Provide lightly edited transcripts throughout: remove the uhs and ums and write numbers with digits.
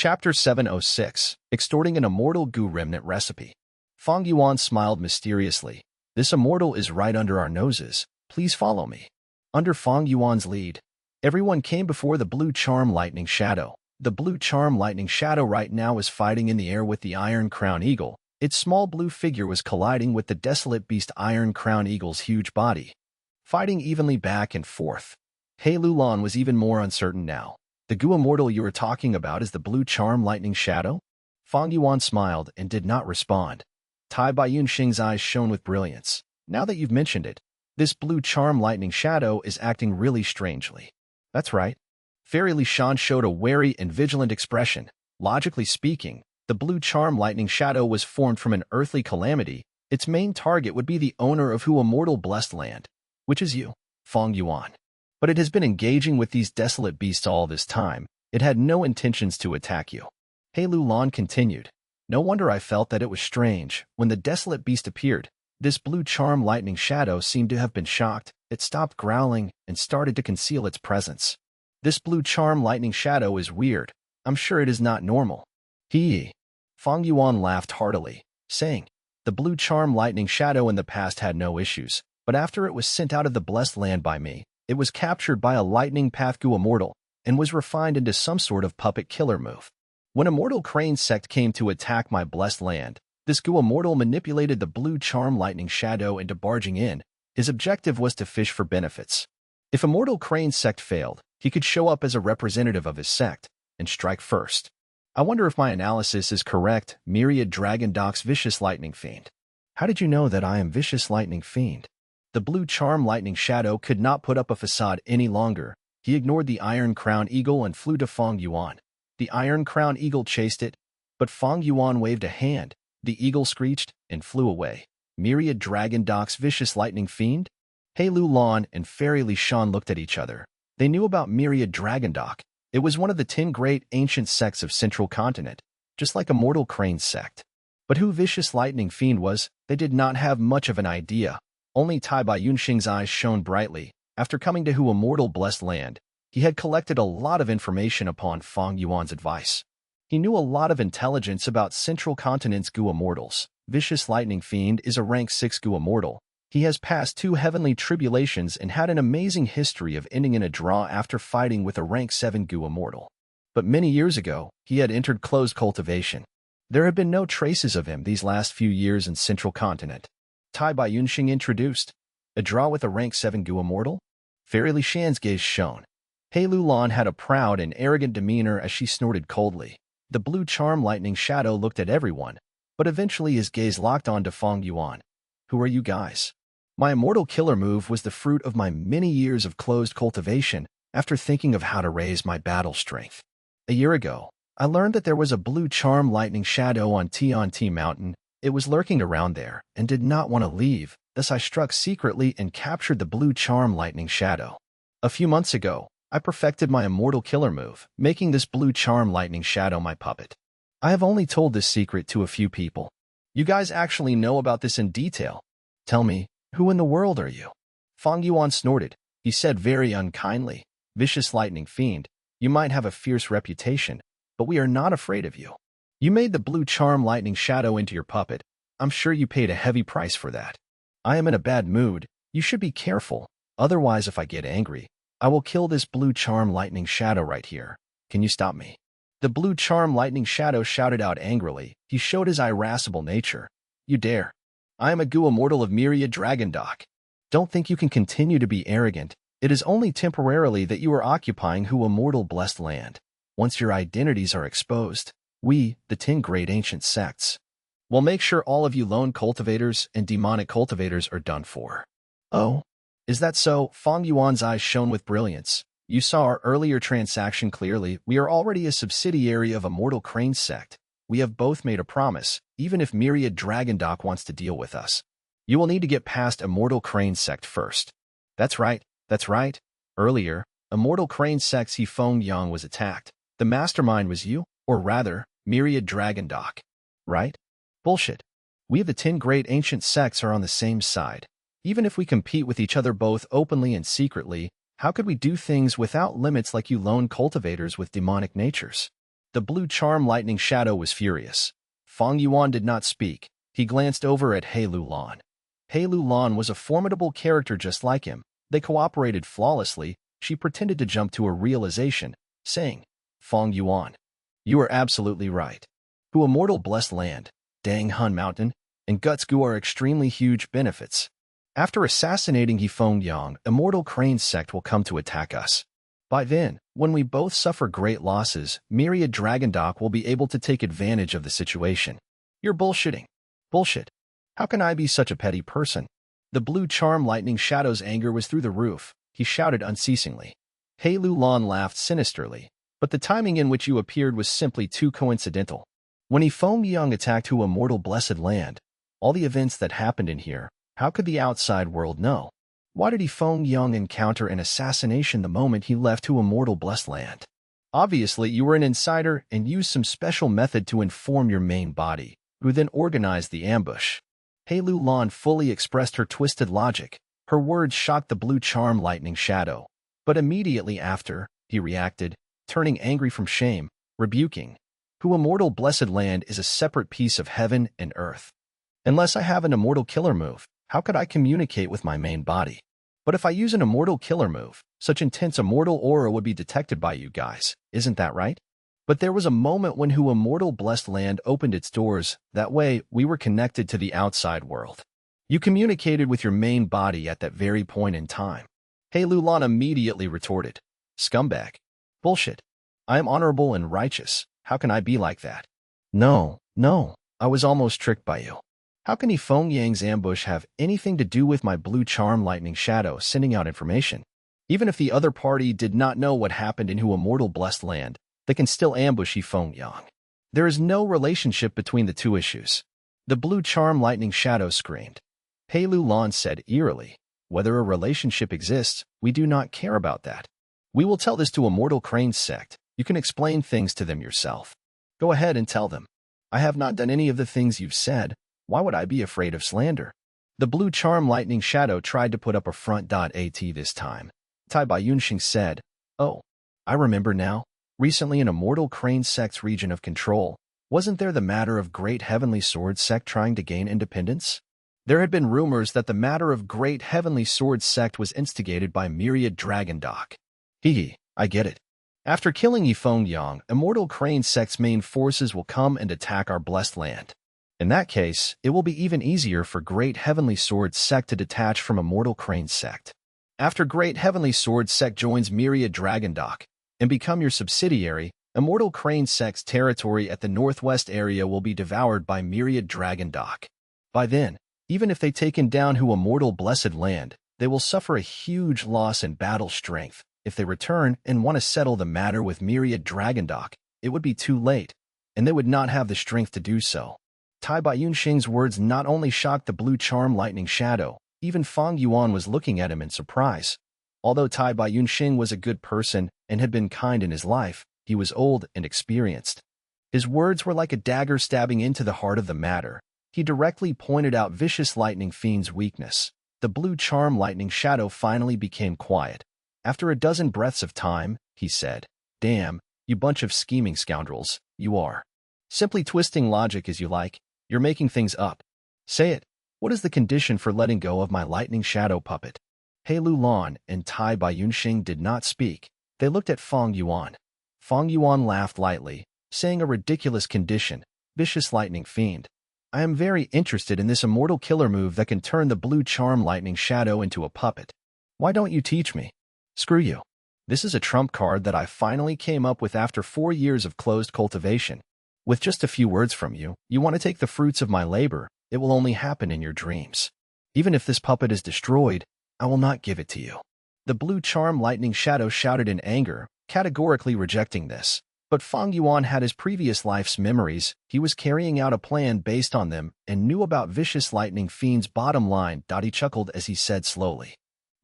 Chapter 706, Extorting an Immortal Goo Remnant Recipe. Fang Yuan smiled mysteriously. This immortal is right under our noses. Please follow me. Under Fang Yuan's lead, everyone came before the blue charm lightning shadow. The blue charm lightning shadow right now is fighting in the air with the Iron Crown Eagle. Its small blue figure was colliding with the desolate beast Iron Crown Eagle's huge body, fighting evenly back and forth. He Lulan was even more uncertain now. The Goo immortal you were talking about is the blue charm lightning shadow? Fang Yuan smiled and did not respond. Tai Baiyunxing's eyes shone with brilliance. Now that you've mentioned it, this blue charm lightning shadow is acting really strangely. That's right. Fairy Li Shan showed a wary and vigilant expression. Logically speaking, the blue charm lightning shadow was formed from an earthly calamity. Its main target would be the owner of Hu immortal blessed land, which is you, Fang Yuan. But it has been engaging with these desolate beasts all this time. It had no intentions to attack you. He Lulan continued. No wonder I felt that it was strange. When the desolate beast appeared, this blue charm lightning shadow seemed to have been shocked. It stopped growling and started to conceal its presence. This blue charm lightning shadow is weird. I'm sure it is not normal. Hee. Fang Yuan laughed heartily, saying, the blue charm lightning shadow in the past had no issues, but after it was sent out of the blessed land by me, it was captured by a lightning path Goo immortal and was refined into some sort of puppet killer move. When Immortal Crane sect came to attack my blessed land, this Goo immortal manipulated the blue charm lightning shadow into barging in. His objective was to fish for benefits. If Immortal Crane sect failed, he could show up as a representative of his sect and strike first. I wonder if my analysis is correct. Myriad Dragon Doc's Vicious Lightning Fiend. How did you know that I am Vicious Lightning Fiend? The blue charm lightning shadow could not put up a facade any longer. He ignored the Iron Crown Eagle and flew to Fang Yuan. The Iron Crown Eagle chased it, but Fang Yuan waved a hand. The eagle screeched and flew away. Myriad Dragon Doc's Vicious Lightning Fiend? He Lulan and Fairy Li Shan looked at each other. They knew about Myriad Dragon Doc. It was one of the 10 great ancient sects of Central Continent, just like Immortal Crane sect. But who Vicious Lightning Fiend was, they did not have much of an idea. Only Tai Baiyunxing's eyes shone brightly. After coming to Hu immortal blessed land, he had collected a lot of information upon Fang Yuan's advice. He knew a lot of intelligence about Central Continent's Goo immortals. Vicious Lightning Fiend is a rank 6 Goo immortal. He has passed 2 heavenly tribulations and had an amazing history of ending in a draw after fighting with a rank 7 Goo immortal. But many years ago, he had entered closed cultivation. There have been no traces of him these last few years in Central Continent. Tai Baiyunxing introduced. A draw with a rank 7 Goo immortal? Fairy Li Shan's gaze shone. He Lulan had a proud and arrogant demeanor as she snorted coldly. The blue charm lightning shadow looked at everyone, but eventually his gaze locked on to Fang Yuan. Who are you guys? My immortal killer move was the fruit of my many years of closed cultivation after thinking of how to raise my battle strength. A year ago, I learned that there was a blue charm lightning shadow on T Mountain. It was lurking around there and did not want to leave, thus I struck secretly and captured the blue charm lightning shadow. A few months ago, I perfected my immortal killer move, making this blue charm lightning shadow my puppet. I have only told this secret to a few people. You guys actually know about this in detail. Tell me, who in the world are you? Fang Yuan snorted. He said very unkindly, Vicious Lightning Fiend, you might have a fierce reputation, but we are not afraid of you. You made the blue charm lightning shadow into your puppet. I'm sure you paid a heavy price for that. I am in a bad mood. You should be careful. Otherwise, if I get angry, I will kill this blue charm lightning shadow right here. Can you stop me? The blue charm lightning shadow shouted out angrily. He showed his irascible nature. You dare. I am a Goo immortal of Myriad Dragon Doc. Don't think you can continue to be arrogant. It is only temporarily that you are occupying Hu immortal blessed land. Once your identities are exposed, we, the 10 great ancient sects, will make sure all of you lone cultivators and demonic cultivators are done for. Oh, is that so? Fang Yuan's eyes shone with brilliance. You saw our earlier transaction clearly. We are already a subsidiary of Immortal Crane sect. We have both made a promise, even if Myriad Dragon Doc wants to deal with us. You will need to get past Immortal Crane sect first. That's right. Earlier, Immortal Crane sect's Feng Yuan was attacked. The mastermind was you, or rather, Myriad Dragon Doc. Right? Bullshit. We of the 10 great ancient sects are on the same side. Even if we compete with each other both openly and secretly, how could we do things without limits like you lone cultivators with demonic natures? The blue charm lightning shadow was furious. Fang Yuan did not speak. He glanced over at He Lulan. He Lulan was a formidable character just like him. They cooperated flawlessly. She pretended to jump to a realization, saying, Fang Yuan, you are absolutely right. Hu Immortal Blessed Land, Dang Hun Mountain, and Gutsgu are extremely huge benefits. After assassinating He Feng Yang, Immortal Crane's sect will come to attack us. By then, when we both suffer great losses, Myriad Dragondock will be able to take advantage of the situation. You're bullshitting. Bullshit. How can I be such a petty person? The blue charm lightning shadow's anger was through the roof. He shouted unceasingly. He Lulan laughed sinisterly, but the timing in which you appeared was simply too coincidental. When He Feng Yang attacked Hu Immortal Blessed Land, all the events that happened in here, how could the outside world know? Why did He Feng Yang encounter an assassination the moment he left Hu Immortal Blessed Land? Obviously, you were an insider and used some special method to inform your main body, who then organized the ambush. He Lulan fully expressed her twisted logic. Her words shocked the blue charm lightning shadow. But immediately after, he reacted, turning angry from shame, rebuking. Hu Immortal Blessed Land is a separate piece of heaven and earth. Unless I have an immortal killer move, how could I communicate with my main body? But if I use an immortal killer move, such intense immortal aura would be detected by you guys, isn't that right? But there was a moment when Hu Immortal Blessed Land opened its doors. That way, we were connected to the outside world. You communicated with your main body at that very point in time. He Lulan immediately retorted, Scumbag. Bullshit. I am honorable and righteous. How can I be like that? No, I was almost tricked by you. How can He Feng Yang's ambush have anything to do with my blue charm lightning shadow sending out information? Even if the other party did not know what happened in Hu Immortal Blessed Land, they can still ambush He Feng Yang. There is no relationship between the two issues. The blue charm lightning shadow screamed. He Lulan said eerily, whether a relationship exists, we do not care about that. We will tell this to Immortal Crane's sect. You can explain things to them yourself. Go ahead and tell them. I have not done any of the things you've said. Why would I be afraid of slander? The blue charm lightning shadow tried to put up a front. At this time, Tai Baiyunxing said, Oh, I remember now. Recently in Immortal Crane sect's region of control, wasn't there the matter of Great Heavenly Sword sect trying to gain independence? There had been rumors that the matter of Great Heavenly Sword sect was instigated by Myriad Dragondock. I get it. After killing He Feng Yang, Immortal Crane sect's main forces will come and attack our blessed land. In that case, it will be even easier for Great Heavenly Sword sect to detach from Immortal Crane sect. After Great Heavenly Sword sect joins Myriad Dragondock and become your subsidiary, Immortal Crane sect's territory at the northwest area will be devoured by Myriad Dragondock. By then, even if they taken down Hu Immortal Blessed Land, they will suffer a huge loss in battle strength. If they return and want to settle the matter with Myriad Dragondock, it would be too late, and they would not have the strength to do so. Tai Baiyunxing's words not only shocked the blue charm lightning shadow, even Fang Yuan was looking at him in surprise. Although Tai Baiyunxing was a good person and had been kind in his life, he was old and experienced. His words were like a dagger stabbing into the heart of the matter. He directly pointed out Vicious Lightning Fiend's weakness. The blue charm lightning shadow finally became quiet. After a dozen breaths of time, he said, Damn, you bunch of scheming scoundrels, you are. Simply twisting logic as you like. You're making things up. Say it. What is the condition for letting go of my lightning shadow puppet? He Lulan and Tai Baiyunxing did not speak. They looked at Fang Yuan. Fang Yuan laughed lightly, saying a ridiculous condition, Vicious Lightning Fiend. I am very interested in this immortal killer move that can turn the blue charm lightning shadow into a puppet. Why don't you teach me? Screw you. This is a trump card that I finally came up with after 4 years of closed cultivation. With just a few words from you, you want to take the fruits of my labor. It will only happen in your dreams. Even if this puppet is destroyed, I will not give it to you. The blue charm lightning shadow shouted in anger, categorically rejecting this. But Fang Yuan had his previous life's memories. He was carrying out a plan based on them and knew about Vicious Lightning Fiend's bottom line. He chuckled as he said slowly,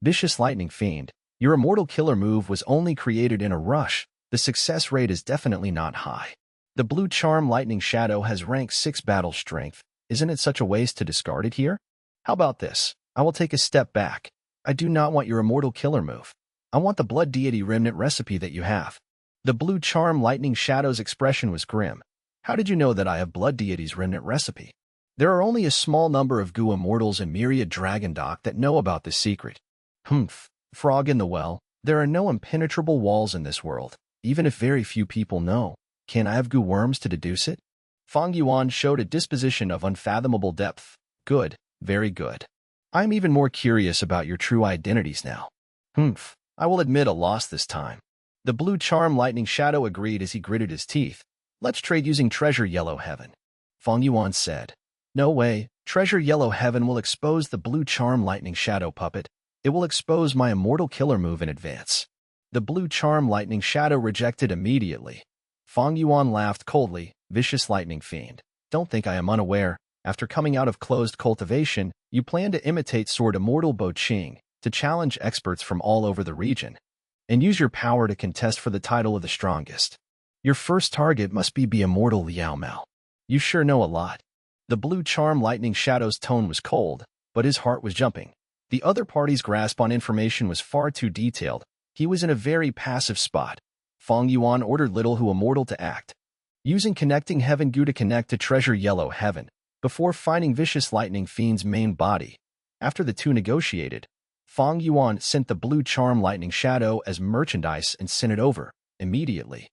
Vicious Lightning Fiend, your immortal killer move was only created in a rush. The success rate is definitely not high. The blue charm lightning shadow has rank 6 battle strength. Isn't it such a waste to discard it here? How about this? I will take a step back. I do not want your immortal killer move. I want the blood deity remnant recipe that you have. The blue charm lightning shadow's expression was grim. How did you know that I have blood deity's remnant recipe? There are only a small number of Gu immortals and myriad dragon doc that know about this secret. Humph, frog in the well, there are no impenetrable walls in this world. Even if very few people know, can I have Gu worms to deduce it? Fang Yuan showed a disposition of unfathomable depth. Good, very good. I'm even more curious about your true identities now. Humph, I will admit a loss this time. The blue charm lightning shadow agreed as he gritted his teeth. Let's trade using treasure yellow heaven. Fang Yuan said. No way, treasure yellow heaven will expose the blue charm lightning shadow puppet. It will expose my immortal killer move in advance. The blue charm lightning shadow rejected immediately. Fang Yuan laughed coldly. Vicious lightning fiend. Don't think I am unaware. After coming out of closed cultivation, you plan to imitate sword immortal Bo Qing, to challenge experts from all over the region, and use your power to contest for the title of the strongest. Your first target must be immortal Liao Mao. You sure know a lot. The blue charm lightning shadow's tone was cold, but his heart was jumping. The other party's grasp on information was far too detailed. He was in a very passive spot. Fang Yuan ordered Little Hu Immortal to act, using connecting heaven Gu to connect to treasure yellow heaven, before finding vicious lightning fiend's main body. After the two negotiated, Fang Yuan sent the blue charm lightning shadow as merchandise and sent it over, immediately.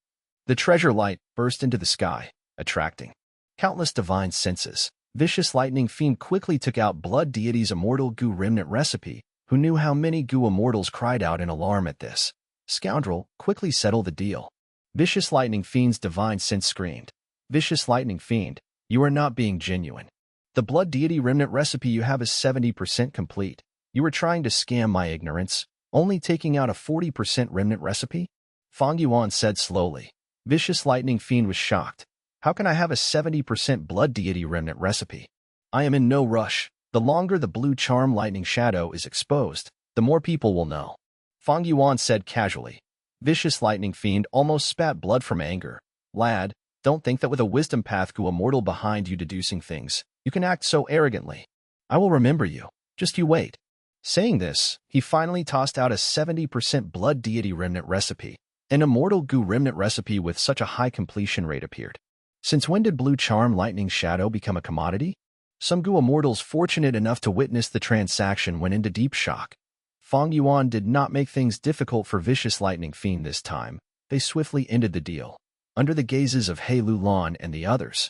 The treasure light burst into the sky, attracting countless divine senses. Vicious lightning fiend quickly took out blood deity's immortal Gu remnant recipe, who knew how many Gu immortals cried out in alarm at this. Scoundrel, quickly settle the deal. Vicious lightning fiend's divine sense screamed. Vicious lightning fiend, you are not being genuine. The blood deity remnant recipe you have is 70% complete. You are trying to scam my ignorance, only taking out a 40% remnant recipe? Fang Yuan said slowly. Vicious lightning fiend was shocked. How can I have a 70% blood deity remnant recipe? I am in no rush. The longer the blue charm lightning shadow is exposed, the more people will know. Fang Yuan said casually. Vicious lightning fiend almost spat blood from anger. Lad, don't think that with a wisdom path Gu immortal behind you deducing things, you can act so arrogantly. I will remember you. Just you wait. Saying this, he finally tossed out a 70% blood deity remnant recipe. An immortal Gu remnant recipe with such a high completion rate appeared. Since when did blue charm lightning shadow become a commodity? Some Gu immortals fortunate enough to witness the transaction went into deep shock. Fang Yuan did not make things difficult for vicious lightning fiend this time. They swiftly ended the deal. Under the gazes of He Lulan and the others,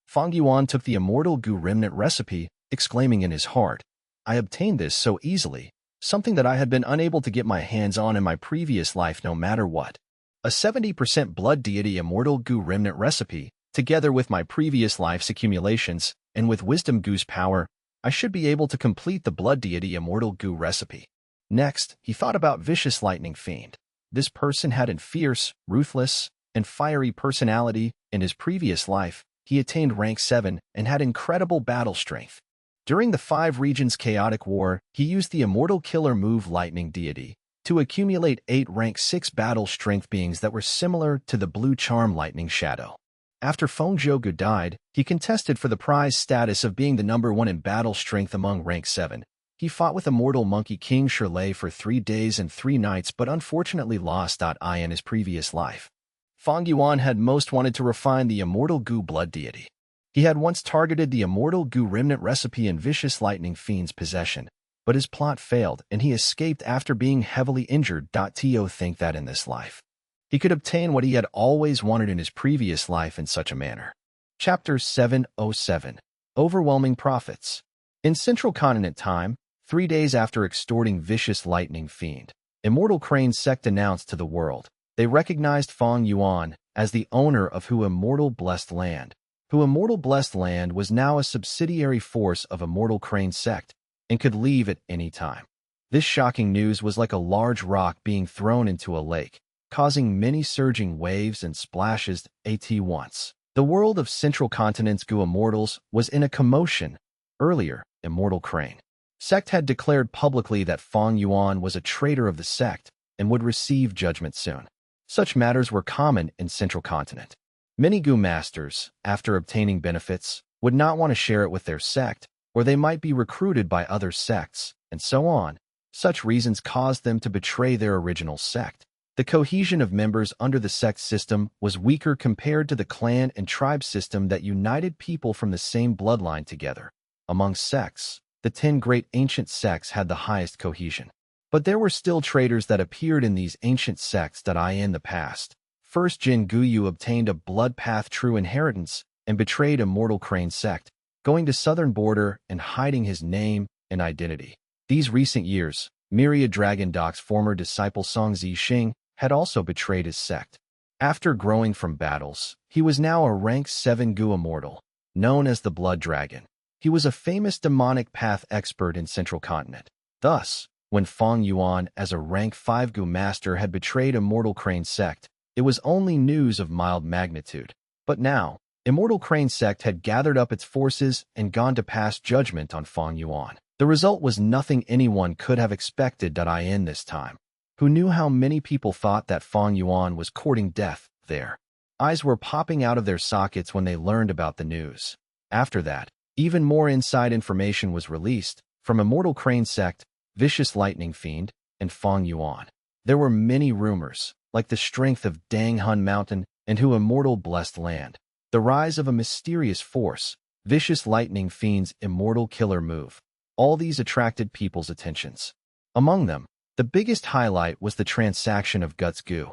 Fang Yuan took the immortal Gu remnant recipe, exclaiming in his heart, I obtained this so easily, something that I had been unable to get my hands on in my previous life no matter what. A 70% blood deity immortal Gu remnant recipe, together with my previous life's accumulations, and with wisdom Gu's power, I should be able to complete the blood deity immortal Gu recipe. Next, he thought about vicious lightning fiend. This person had a fierce, ruthless, and fiery personality. In his previous life, he attained rank 7 and had incredible battle strength. During the 5 regions chaotic war, he used the immortal killer move lightning deity to accumulate 8 rank 6 battle strength beings that were similar to the blue charm lightning shadow. After Feng Zhougu died, he contested for the prize status of being the #1 in battle strength among rank 7. He fought with immortal monkey King Shirley for 3 days and 3 nights but unfortunately lost I in his previous life. Fang Yuan had most wanted to refine the immortal Gu blood deity. He had once targeted the immortal Gu remnant recipe in vicious lightning fiend's possession, but his plot failed and he escaped after being heavily injured. To think that in this life, he could obtain what he had always wanted in his previous life in such a manner. Chapter 707. Overwhelming Profits. In Central Continent time, 3 days after extorting vicious lightning fiend, Immortal Crane sect announced to the world they recognized Fang Yuan as the owner of Hu Immortal Blessed Land. Hu Immortal Blessed Land was now a subsidiary force of Immortal Crane sect and could leave at any time. This shocking news was like a large rock being thrown into a lake, causing many surging waves and splashes at once. The world of Central Continent's Gu Immortals was in a commotion. Earlier, Immortal Crane sect had declared publicly that Fang Yuan was a traitor of the sect and would receive judgment soon. Such matters were common in Central Continent. Many Gu masters, after obtaining benefits, would not want to share it with their sect, or they might be recruited by other sects, and so on. Such reasons caused them to betray their original sect. The cohesion of members under the sect system was weaker compared to the clan and tribe system that united people from the same bloodline together. Among sects, the 10 great ancient sects had the highest cohesion. But there were still traitors that appeared in these ancient sects that in the past. First, Jin Guyu obtained a blood path true inheritance and betrayed Immortal Crane sect, going to southern border and hiding his name and identity. These recent years, Myriad Dragon Doc's former disciple Song Zixing had also betrayed his sect. After growing from battles, he was now a rank 7 Gu immortal, known as the Blood Dragon. He was a famous demonic path expert in Central Continent. Thus, when Fang Yuan as a rank 5 Gu master had betrayed Immortal Crane sect, it was only news of mild magnitude. But now, Immortal Crane sect had gathered up its forces and gone to pass judgment on Fang Yuan. The result was nothing anyone could have expected in this time. Who knew how many people thought that Fang Yuan was courting death there? Eyes were popping out of their sockets when they learned about the news. After that, even more inside information was released from Immortal Crane sect, Vicious Lightning Fiend, and Fang Yuan. There were many rumors, like the strength of Dang Hun Mountain and Hu Immortal Blessed Land, the rise of a mysterious force, Vicious Lightning Fiend's immortal killer move. All these attracted people's attentions. Among them, the biggest highlight was the transaction of Guts Gu.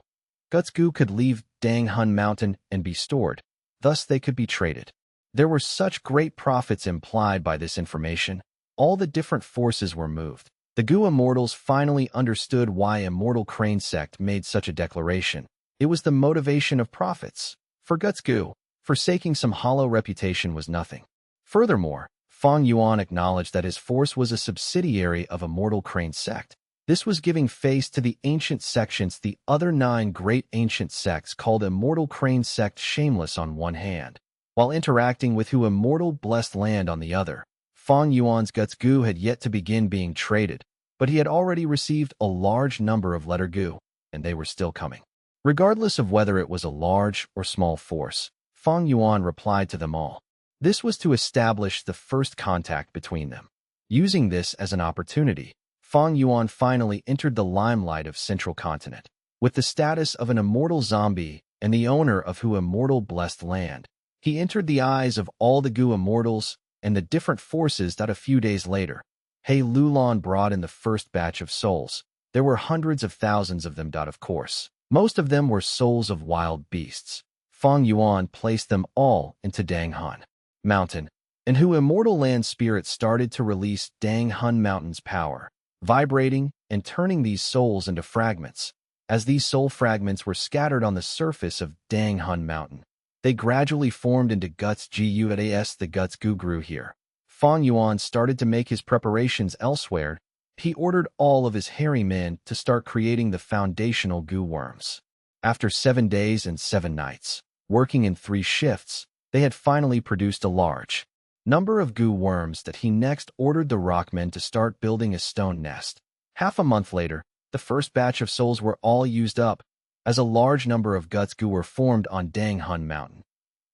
Guts Gu could leave Dang Hun Mountain and be stored, thus they could be traded. There were such great profits implied by this information. All the different forces were moved. The Gu Immortals finally understood why Immortal Crane sect made such a declaration. It was the motivation of profits. For Guts Gu, forsaking some hollow reputation was nothing. Furthermore, Fang Yuan acknowledged that his force was a subsidiary of Immortal Crane sect. This was giving face to the ancient sections the other 9 great ancient sects called Immortal Crane sect shameless on one hand, while interacting with Hu Immortal Blessed Land on the other. Fang Yuan's Guts Gu had yet to begin being traded, but he had already received a large number of letter Gu, and they were still coming. Regardless of whether it was a large or small force, Fang Yuan replied to them all. This was to establish the first contact between them. Using this as an opportunity, Fang Yuan finally entered the limelight of Central Continent. With the status of an immortal zombie and the owner of Hu Immortal Blessed Land, he entered the eyes of all the Gu Immortals and the different forces that a few days later, He Lulan brought in the first batch of souls. There were hundreds of thousands of them. Of course, most of them were souls of wild beasts. Fang Yuan placed them all into Dang Hun Mountain, and Hu Immortal Land spirits started to release Dang Hun Mountain's power, vibrating and turning these souls into fragments. As these soul fragments were scattered on the surface of Dang Hun Mountain, they gradually formed into Guts Gu. The Guts Gu grew here. Fang Yuan started to make his preparations elsewhere. He ordered all of his hairy men to start creating the foundational Gu worms. After 7 days and 7 nights, working in 3 shifts, they had finally produced a large number of Gu worms that he next ordered the rockmen to start building a stone nest. Half a month later, the first batch of souls were all used up, as a large number of Guts Gu were formed on Dang Hun Mountain.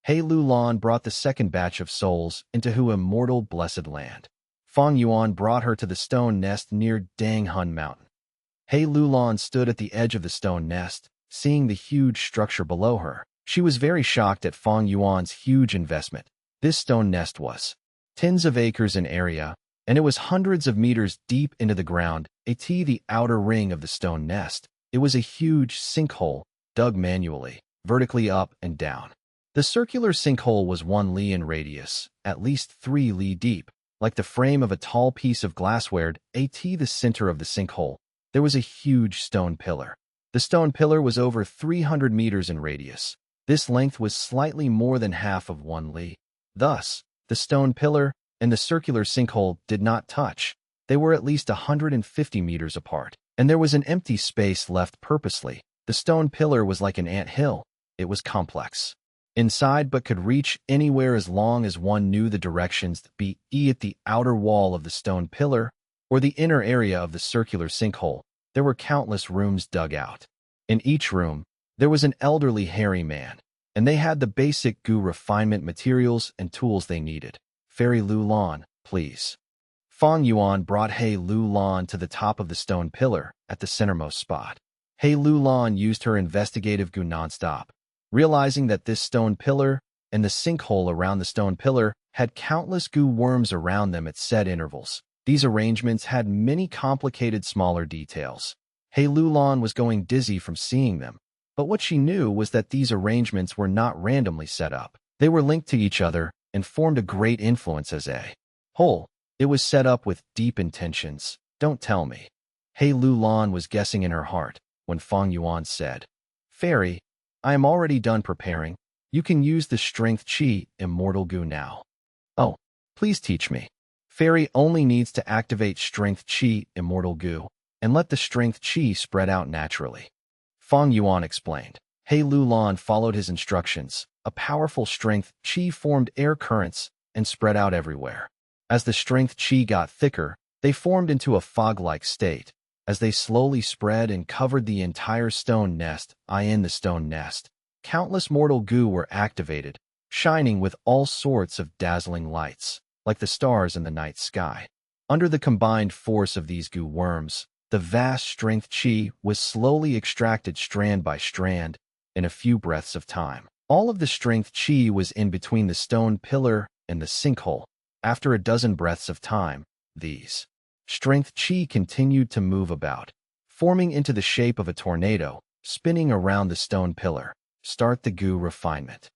He Lulan brought the second batch of souls into Hu Immortal Blessed Land. Fang Yuan brought her to the stone nest near Dang Hun Mountain. He Lulan stood at the edge of the stone nest, seeing the huge structure below her. She was very shocked at Fang Yuan's huge investment. This stone nest was tens of acres in area, and it was hundreds of meters deep into the ground. The outer ring of the stone nest, it was a huge sinkhole, dug manually, vertically up and down. The circular sinkhole was 1 li in radius, at least 3 li deep, like the frame of a tall piece of glassware. At the center of the sinkhole, there was a huge stone pillar. The stone pillar was over 300 meters in radius. This length was slightly more than half of 1 li. Thus, the stone pillar and the circular sinkhole did not touch. They were at least 150 meters apart, and there was an empty space left purposely. The stone pillar was like an ant hill. It was complex inside but could reach anywhere as long as one knew the directions, be it at the outer wall of the stone pillar or the inner area of the circular sinkhole. There were countless rooms dug out. In each room, there was an elderly hairy man, and they had the basic Gu refinement materials and tools they needed. Fairy Lulan, please. Fang Yuan brought He Lulan to the top of the stone pillar at the centermost spot. He Lulan used her investigative goo nonstop, realizing that this stone pillar and the sinkhole around the stone pillar had countless goo worms around them at set intervals. These arrangements had many complicated smaller details. He Lulan was going dizzy from seeing them, but what she knew was that these arrangements were not randomly set up. They were linked to each other and formed a great influence as a whole. It was set up with deep intentions. Don't tell me. He Lulan was guessing in her heart when Fang Yuan said, "Fairy, I am already done preparing. You can use the strength chi immortal goo now." "Oh, please teach me." Fairy only needs to activate strength chi immortal goo and let the strength chi spread out naturally. Fang Yuan explained. He Lulan followed his instructions. A powerful strength chi formed air currents and spread out everywhere. As the strength chi got thicker, they formed into a fog-like state. As they slowly spread and covered the entire stone nest, the stone nest, countless mortal goo were activated, shining with all sorts of dazzling lights, like the stars in the night sky. Under the combined force of these goo worms, the vast strength chi was slowly extracted strand by strand in a few breaths of time. All of the strength chi was in between the stone pillar and the sinkhole. After a dozen breaths of time, these strength chi continued to move about, forming into the shape of a tornado, spinning around the stone pillar. Start the goo refinement.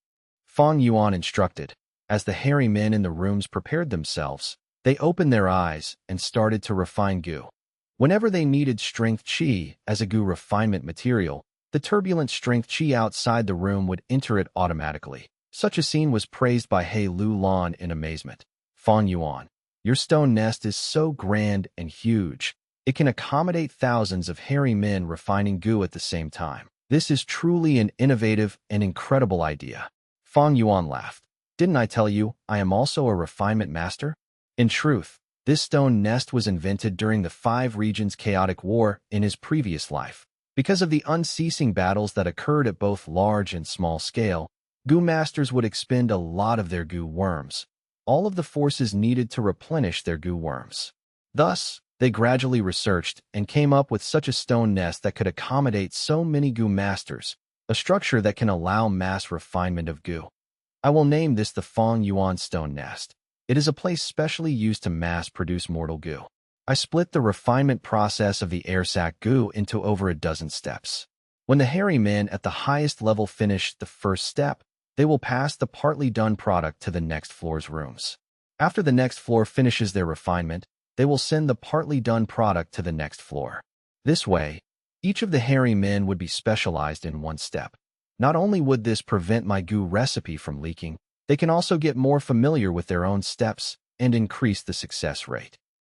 Fang Yuan instructed. As the hairy men in the rooms prepared themselves, they opened their eyes and started to refine goo. Whenever they needed strength chi as a goo refinement material, the turbulent strength chi outside the room would enter it automatically. Such a scene was praised by He Lulan in amazement. Fang Yuan, your stone nest is so grand and huge. It can accommodate thousands of hairy men refining goo at the same time. This is truly an innovative and incredible idea. Fang Yuan laughed. Didn't I tell you I am also a refinement master? In truth, this stone nest was invented during the 5 regions chaotic war in his previous life. Because of the unceasing battles that occurred at both large and small scale, goo masters would expend a lot of their goo worms, all of the forces needed to replenish their goo worms. Thus, they gradually researched and came up with such a stone nest that could accommodate so many goo masters, a structure that can allow mass refinement of goo. I will name this the Fang Yuan stone nest. It is a place specially used to mass-produce mortal goo. I split the refinement process of the air sac goo into over a dozen steps. When the hairy men at the highest level finish the first step, they will pass the partly done product to the next floor's rooms. After the next floor finishes their refinement, they will send the partly done product to the next floor. This way, each of the hairy men would be specialized in one step. Not only would this prevent my goo recipe from leaking, they can also get more familiar with their own steps and increase the success rate.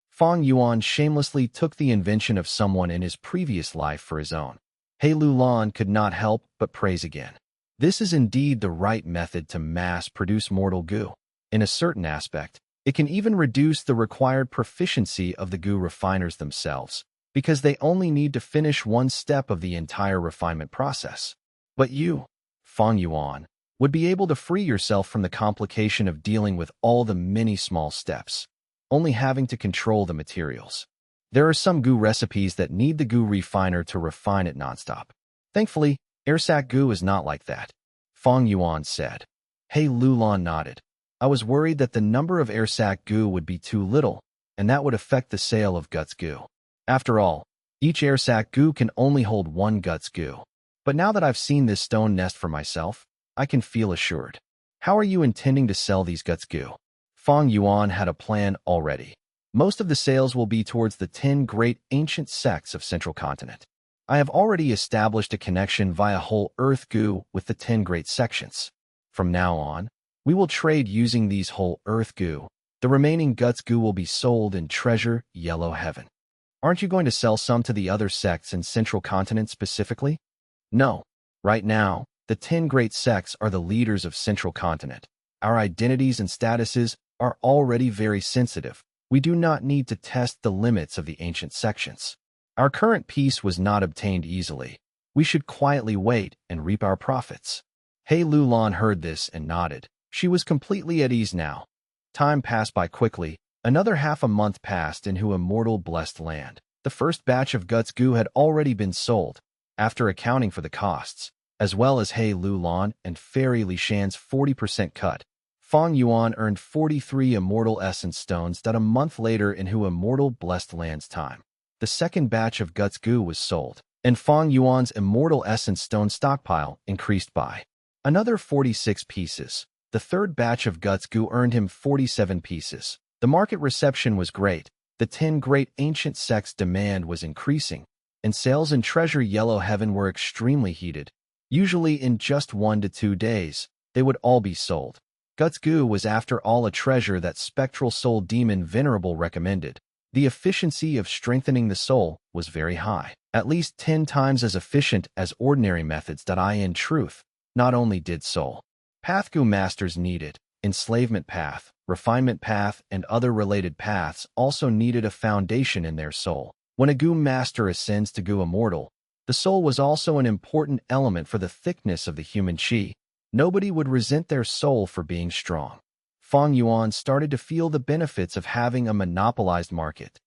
Fang Yuan shamelessly took the invention of someone in his previous life for his own. He Lulan could not help but praise again. This is indeed the right method to mass-produce mortal goo. In a certain aspect, it can even reduce the required proficiency of the goo refiners themselves, because they only need to finish one step of the entire refinement process. But you, Fang Yuan, would be able to free yourself from the complication of dealing with all the many small steps, only having to control the materials. There are some goo recipes that need the goo refiner to refine it nonstop. Thankfully, air sac goo is not like that, Fang Yuan said. He Lulan nodded. I was worried that the number of air sac goo would be too little, and that would affect the sale of guts goo. After all, each air sac goo can only hold 1 guts goo. But now that I've seen this stone nest for myself, I can feel assured. How are you intending to sell these guts goo? Fang Yuan had a plan already. Most of the sales will be towards the 10 great ancient sects of Central Continent. I have already established a connection via whole earth goo with the 10 great sections. From now on, we will trade using these whole earth goo. The remaining guts goo will be sold in treasure yellow heaven. Aren't you going to sell some to the other sects in Central Continent specifically? No. Right now, the 10 great sects are the leaders of Central Continent. Our identities and statuses are already very sensitive. We do not need to test the limits of the ancient sections. Our current peace was not obtained easily. We should quietly wait and reap our profits. He Lulan heard this and nodded. She was completely at ease now. Time passed by quickly. Another half a month passed into immortal blessed land. The first batch of guts goo had already been sold. After accounting for the costs, as well as He Lulan and Fairy Lishan's 40% cut, Fang Yuan earned 43 immortal essence stones that a month later in Hu Immortal Blessed Land's time. The second batch of Guts Goo was sold, and Fang Yuan's immortal essence stone stockpile increased by another 46 pieces. The third batch of Guts Goo earned him 47 pieces. The market reception was great. The 10 great ancient sects' demand was increasing, and sales in Treasure Yellow Heaven were extremely heated. Usually in just 1 to 2 days, they would all be sold. Guts Goo was after all a treasure that Spectral Soul Demon Venerable recommended. The efficiency of strengthening the soul was very high, at least 10 times as efficient as ordinary methods that in truth, not only did soul Path Goo masters needed, enslavement path, refinement path, and other related paths also needed a foundation in their soul. When a Goo master ascends to Goo Immortal, the soul was also an important element for the thickness of the human chi. Nobody would resent their soul for being strong. Fang Yuan started to feel the benefits of having a monopolized market.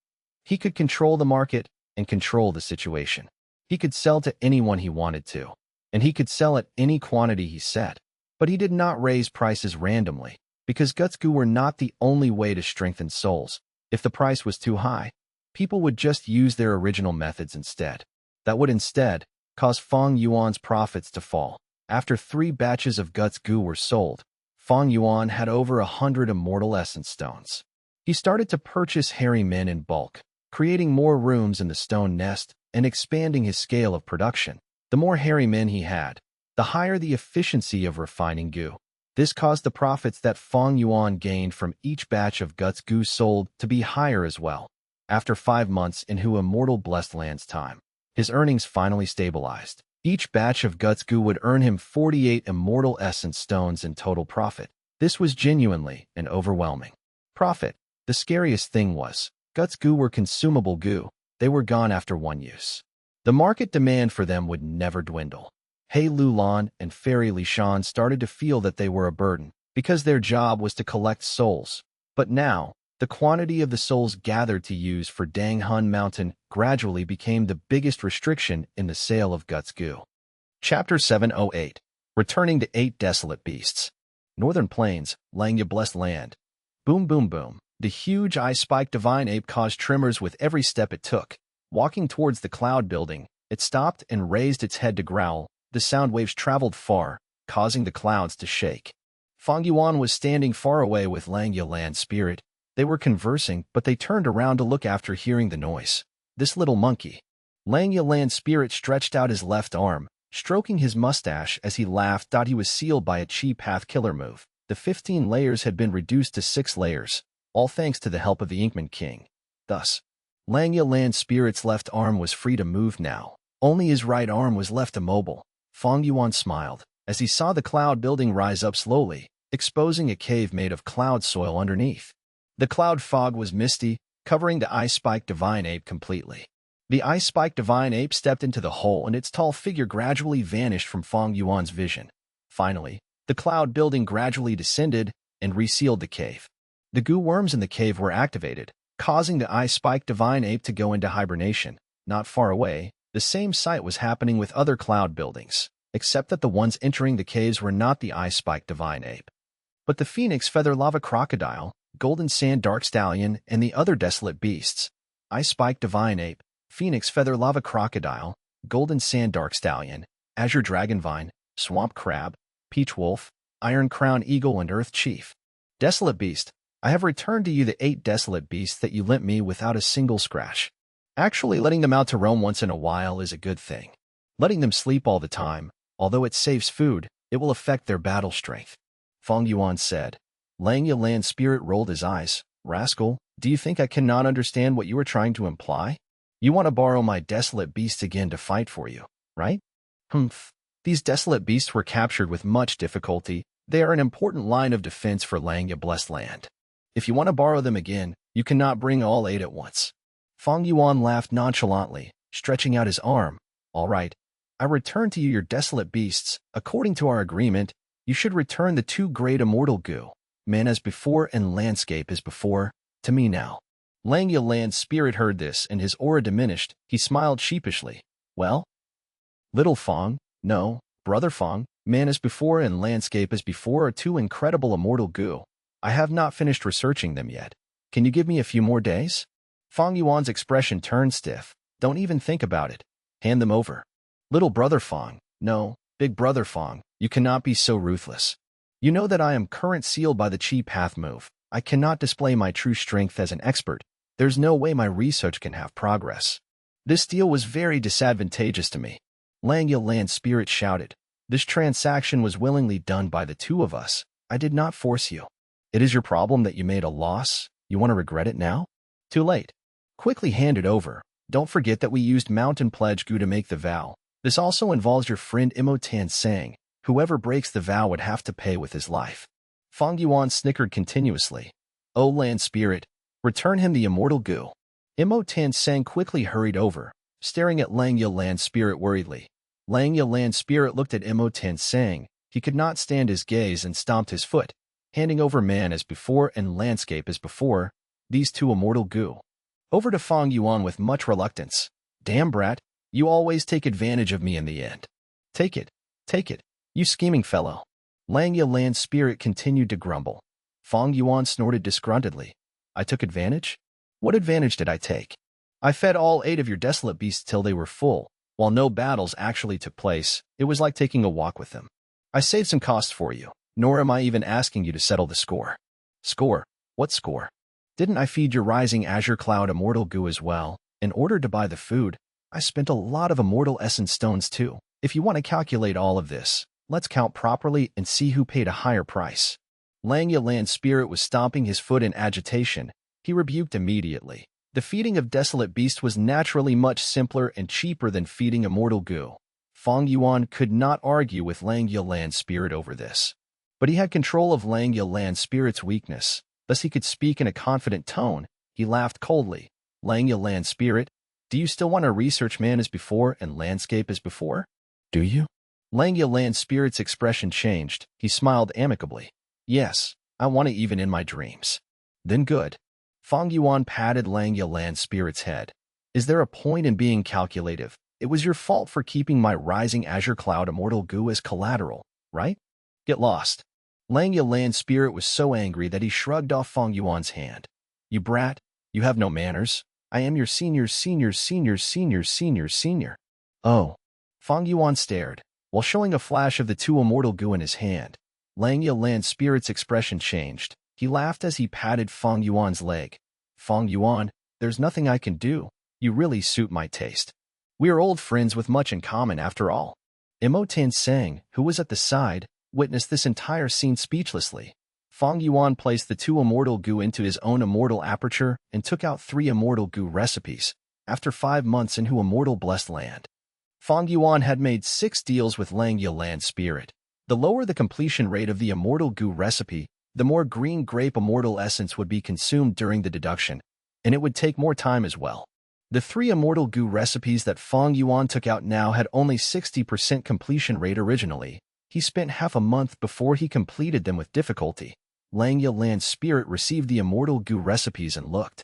He could control the market and control the situation. He could sell to anyone he wanted to, and he could sell at any quantity he set. But he did not raise prices randomly, because Guts Goo were not the only way to strengthen souls. If the price was too high, people would just use their original methods instead. That would instead cause Fang Yuan's profits to fall. After 3 batches of Guts Goo were sold, Fang Yuan had over 100 immortal essence stones. He started to purchase hairy men in bulk, creating more rooms in the stone nest and expanding his scale of production. The more hairy men he had, the higher the efficiency of refining Goo. This caused the profits that Fang Yuan gained from each batch of Guts Goo sold to be higher as well. After 5 months in Hu Immortal Blessed Land's time, his earnings finally stabilized. Each batch of Guts Goo would earn him 48 immortal essence stones in total profit. This was genuinely an overwhelming profit. The scariest thing was, Guts Goo were consumable goo. They were gone after 1 use. The market demand for them would never dwindle. He Lulan and Fairy Lishan started to feel that they were a burden, because their job was to collect souls. But now, the quantity of the souls gathered to use for Dang Hun Mountain gradually became the biggest restriction in the sale of Guts Goo. Chapter 708. Returning to 8 Desolate Beasts. Northern Plains, Langya Blessed Land. Boom boom boom. The huge eye-spike divine ape caused tremors with every step it took. Walking towards the cloud building, it stopped and raised its head to growl. The sound waves traveled far, causing the clouds to shake. Fang Yuan was standing far away with Langya Land Spirit. They were conversing, but they turned around to look after hearing the noise. This little monkey. Langya Land Spirit stretched out his left arm, stroking his mustache as he laughed. He was sealed by a Chi Path killer move. The 15 layers had been reduced to 6 layers, all thanks to the help of the Inkman King. Thus, Langya Land Spirit's left arm was free to move now. Only his right arm was left immobile. Fang Yuan smiled as he saw the cloud building rise up slowly, exposing a cave made of cloud soil underneath. The cloud fog was misty, covering the eye-spike divine ape completely. The eye-spike divine ape stepped into the hole and its tall figure gradually vanished from Fang Yuan's vision. Finally, the cloud building gradually descended and resealed the cave. The goo worms in the cave were activated, causing the eye-spike divine ape to go into hibernation. Not far away, the same sight was happening with other cloud buildings, except that the ones entering the caves were not the eye-spike divine ape, but the phoenix feather lava crocodile, golden sand dark stallion, and the other desolate beasts. Eye-spike divine ape, phoenix feather lava crocodile, golden sand dark stallion, azure dragonvine, swamp crab, peach wolf, iron crown eagle, and earth chief. Desolate beast, I have returned to you the 8 desolate beasts that you lent me without a single scratch. Actually, letting them out to roam once in a while is a good thing. Letting them sleep all the time, although it saves food, it will affect their battle strength. Fang Yuan said. Langya Land Spirit rolled his eyes. Rascal, do you think I cannot understand what you are trying to imply? You want to borrow my desolate beasts again to fight for you, right? Humph. These desolate beasts were captured with much difficulty. They are an important line of defense for Langya Blessed Land. If you want to borrow them again, you cannot bring all 8 at once. Fang Yuan laughed nonchalantly, stretching out his arm. All right, I return to you your desolate beasts. According to our agreement, you should return the 2 great immortal goo, man as before and landscape as before, to me now. Langya Land Spirit heard this and his aura diminished. He smiled sheepishly. Well, Little Feng, no, brother Feng, man as before and landscape as before are two incredible immortal goo. I have not finished researching them yet. Can you give me a few more days? Fang Yuan's expression turned stiff. Don't even think about it. Hand them over. Little brother Feng, no, big brother Feng, you cannot be so ruthless. You know that I am current sealed by the Chi Path move. I cannot display my true strength as an expert. There's no way my research can have progress. This deal was very disadvantageous to me. Lang Yuan spirit shouted. This transaction was willingly done by the two of us. I did not force you. It is your problem that you made a loss. You want to regret it now? Too late. Quickly hand it over. Don't forget that we used Mountain Pledge Goo to make the vow. This also involves your friend Imotan saying, whoever breaks the vow would have to pay with his life. Fang Yuan snickered continuously. O land spirit, return him the immortal goo. Imotan Sang quickly hurried over, staring at Lang Yuan spirit worriedly. Lang Yuan spirit looked at Imotan Sang. He could not stand his gaze and stomped his foot, handing over man as before and landscape as before, these two immortal goo. Over to Fang Yuan with much reluctance. Damn brat, you always take advantage of me in the end. Take it, you scheming fellow. Lang Yuan's spirit continued to grumble. Fang Yuan snorted disgruntledly. I took advantage? What advantage did I take? I fed all 8 of your desolate beasts till they were full. While no battles actually took place, it was like taking a walk with them. I saved some costs for you, nor am I even asking you to settle the score. Score? What score? Didn't I feed your rising azure cloud immortal goo as well? In order to buy the food, I spent a lot of immortal essence stones too. If you want to calculate all of this, let's count properly and see who paid a higher price. Lang Yuan's spirit was stomping his foot in agitation. He rebuked immediately. The feeding of desolate beast was naturally much simpler and cheaper than feeding immortal goo. Fang Yuan could not argue with Lang Yuan's spirit over this. But he had control of Lang Yuan's spirit's weakness. Thus he could speak in a confident tone. He laughed coldly. Lang Yuan's spirit, do you still want to research man as before and landscape as before? Do you? Lang Yuan's spirit's expression changed. He smiled amicably. Yes, I want it even in my dreams. Then good. Fang Yuan patted Lang Yuan's spirit's head. Is there a point in being calculative? It was your fault for keeping my rising azure cloud immortal goo as collateral, right? Get lost. Lang Yuan's spirit was so angry that he shrugged off Fang Yuan's hand. You brat, you have no manners. I am your senior. Oh. Fang Yuan stared, while showing a flash of the two immortal goo in his hand. Lang Yuan's spirit's expression changed. He laughed as he patted Fang Yuan's leg. Fang Yuan, there's nothing I can do. You really suit my taste. We are old friends with much in common after all. Imotan Sang, who was at the side, witnessed this entire scene speechlessly. Fang Yuan placed the two immortal goo into his own immortal aperture and took out 3 immortal goo recipes, after 5 months into immortal blessed land. Fang Yuan had made 6 deals with Lang Yuan's spirit. The lower the completion rate of the immortal goo recipe, the more green grape immortal essence would be consumed during the deduction, and it would take more time as well. The 3 immortal goo recipes that Fang Yuan took out now had only 60% completion rate originally. He spent half a month before he completed them with difficulty. Lang Yuan's spirit received the immortal goo recipes and looked,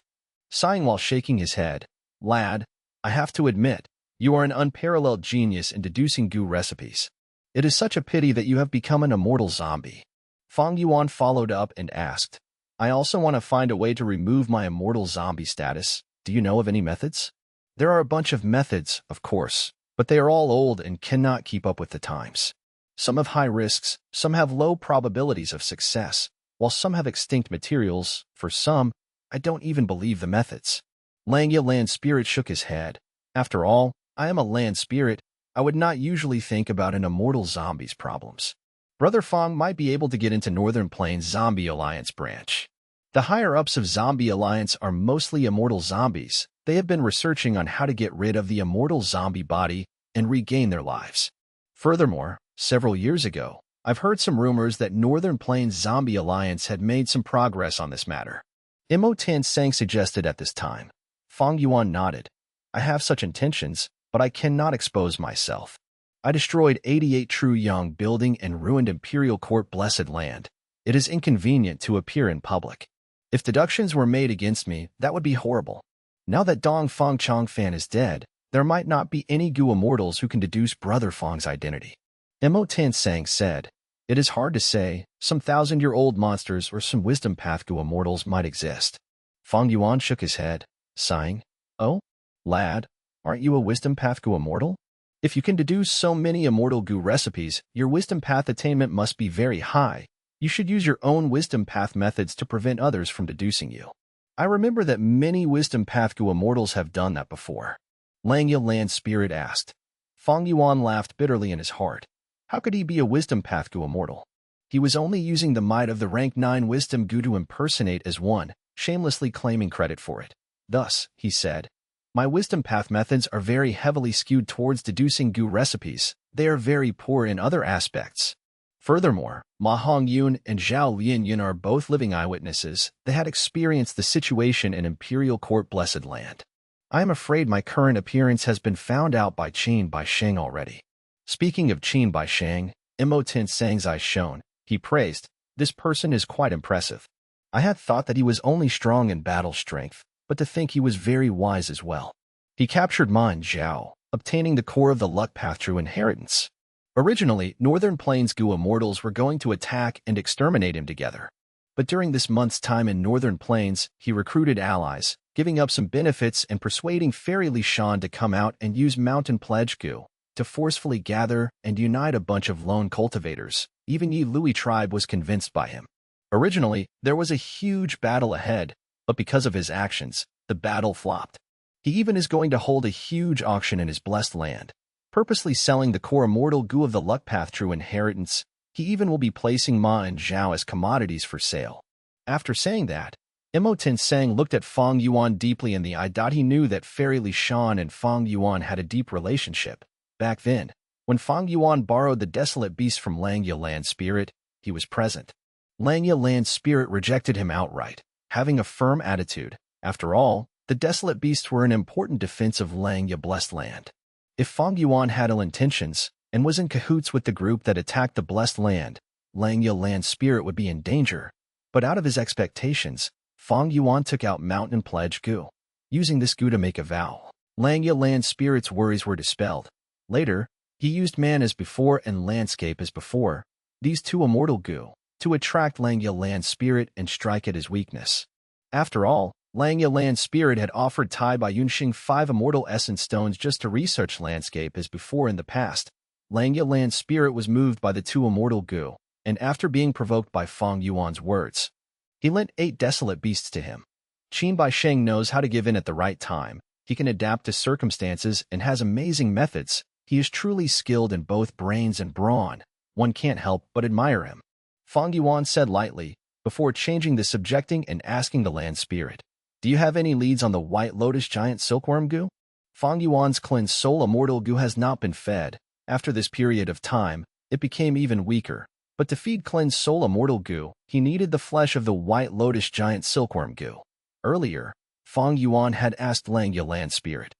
sighing while shaking his head. Lad, I have to admit, you are an unparalleled genius in deducing goo recipes. It is such a pity that you have become an immortal zombie. Fang Yuan followed up and asked, I also want to find a way to remove my immortal zombie status. Do you know of any methods? There are a bunch of methods, of course, but they are all old and cannot keep up with the times. Some have high risks, some have low probabilities of success, while some have extinct materials. For some, I don't even believe the methods. Lang Yuan's spirit shook his head. After all, I am a land spirit. I would not usually think about an immortal zombie's problems. Brother Fang might be able to get into Northern Plains Zombie Alliance branch. The higher-ups of Zombie Alliance are mostly immortal zombies. They have been researching on how to get rid of the immortal zombie body and regain their lives. Furthermore, several years ago, I've heard some rumors that Northern Plains Zombie Alliance had made some progress on this matter. Imotan Sang suggested at this time. Fang Yuan nodded. I have such intentions, but I cannot expose myself. I destroyed 88 True Young building and ruined Imperial Court Blessed Land. It is inconvenient to appear in public. If deductions were made against me, that would be horrible. Now that Dong Fang Chongfan is dead, there might not be any Gu immortals who can deduce Brother Fang's identity. Mo Tinsang said, it is hard to say, some thousand-year-old monsters or some wisdom path Gu immortals might exist. Fang Yuan shook his head, sighing, oh, lad, aren't you a wisdom path Gu immortal? If you can deduce so many immortal Gu recipes, your wisdom path attainment must be very high. You should use your own wisdom path methods to prevent others from deducing you. I remember that many wisdom path Gu immortals have done that before. Langya Land Spirit asked. Fang Yuan laughed bitterly in his heart. How could he be a wisdom path Gu immortal? He was only using the might of the rank 9 wisdom Gu to impersonate as one, shamelessly claiming credit for it. Thus, he said, my wisdom path methods are very heavily skewed towards deducing Gu recipes. They are very poor in other aspects. Furthermore, Ma Hongyun and Zhao Lianyun are both living eyewitnesses. They had experienced the situation in Imperial Court Blessed Land. I am afraid my current appearance has been found out by Qin Baisheng already. Speaking of Qin Baisheng, Mo Tinsang's eyes shone. He praised, this person is quite impressive. I had thought that he was only strong in battle strength, but to think he was very wise as well. He captured Min Zhao, obtaining the core of the luck path through inheritance. Originally, Northern Plains Gu immortals were going to attack and exterminate him together. But during this month's time in Northern Plains, he recruited allies, giving up some benefits and persuading Fairy Li Shan to come out and use Mountain Pledge Gu to forcefully gather and unite a bunch of lone cultivators. Even Yi Lui tribe was convinced by him. Originally, there was a huge battle ahead, but because of his actions, the battle flopped. He even is going to hold a huge auction in his blessed land, purposely selling the core immortal Gu of the luck path through inheritance. He even will be placing Ma and Zhao as commodities for sale. After saying that, Mo Tinsang looked at Fang Yuan deeply in the eye. He knew that Fairy Li Shan and Fang Yuan had a deep relationship. Back then, when Fang Yuan borrowed the desolate beast from Langya Land Spirit, he was present. Langya Land Spirit rejected him outright, having a firm attitude. After all, the desolate beasts were an important defense of Langya Blessed Land. If Fang Yuan had ill intentions and was in cahoots with the group that attacked the Blessed Land, Langya Land Spirit would be in danger. But out of his expectations, Fang Yuan took out Mountain Pledge Gu, using this Gu to make a vow. Langya Land Spirit's worries were dispelled. Later, he used man as before and landscape as before, these two immortal Gu, to attract Langya Land Spirit and strike at his weakness. After all, Langya Land Spirit had offered Tai Bai Yunxing 5 immortal essence stones just to research landscape as before in the past. Langya Land Spirit was moved by the 2 immortal Gu, and after being provoked by Fang Yuan's words, he lent 8 desolate beasts to him. Qin Baisheng knows how to give in at the right time. He can adapt to circumstances and has amazing methods. He is truly skilled in both brains and brawn. One can't help but admire him. Fang Yuan said lightly, before changing the subjecting and asking the land spirit, do you have any leads on the White Lotus Giant Silkworm Gu? Fang Yuan's cleansed soul immortal Gu has not been fed. After this period of time, it became even weaker. But to feed cleansed soul immortal Gu, he needed the flesh of the White Lotus Giant Silkworm Gu. Earlier, Fang Yuan had asked Langya Land Spirit.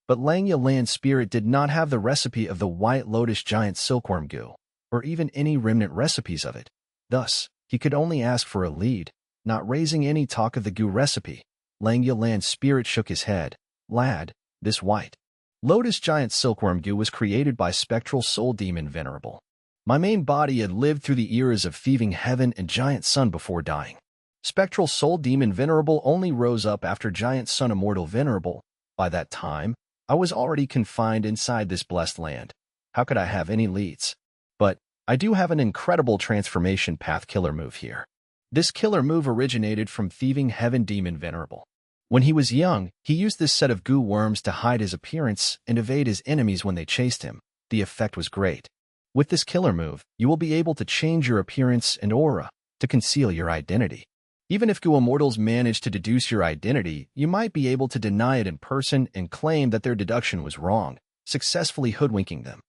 But Langya Land Spirit did not have the recipe of the White Lotus Giant Silkworm Gu, or even any remnant recipes of it. Thus, he could only ask for a lead, not raising any talk of the Gu recipe. Langya Land Spirit shook his head. Lad, this White Lotus Giant Silkworm Gu was created by Spectral Soul Demon Venerable. My main body had lived through the eras of thieving heaven and Giant Sun before dying. Spectral Soul Demon Venerable only rose up after Giant Sun Immortal Venerable. By that time, I was already confined inside this blessed land. How could I have any leads? But I do have an incredible transformation path killer move here. This killer move originated from Thieving Heaven Demon Venerable. When he was young, he used this set of goo worms to hide his appearance and evade his enemies when they chased him. The effect was great. With this killer move, you will be able to change your appearance and aura to conceal your identity. Even if Goo Immortals manage to deduce your identity, you might be able to deny it in person and claim that their deduction was wrong, successfully hoodwinking them.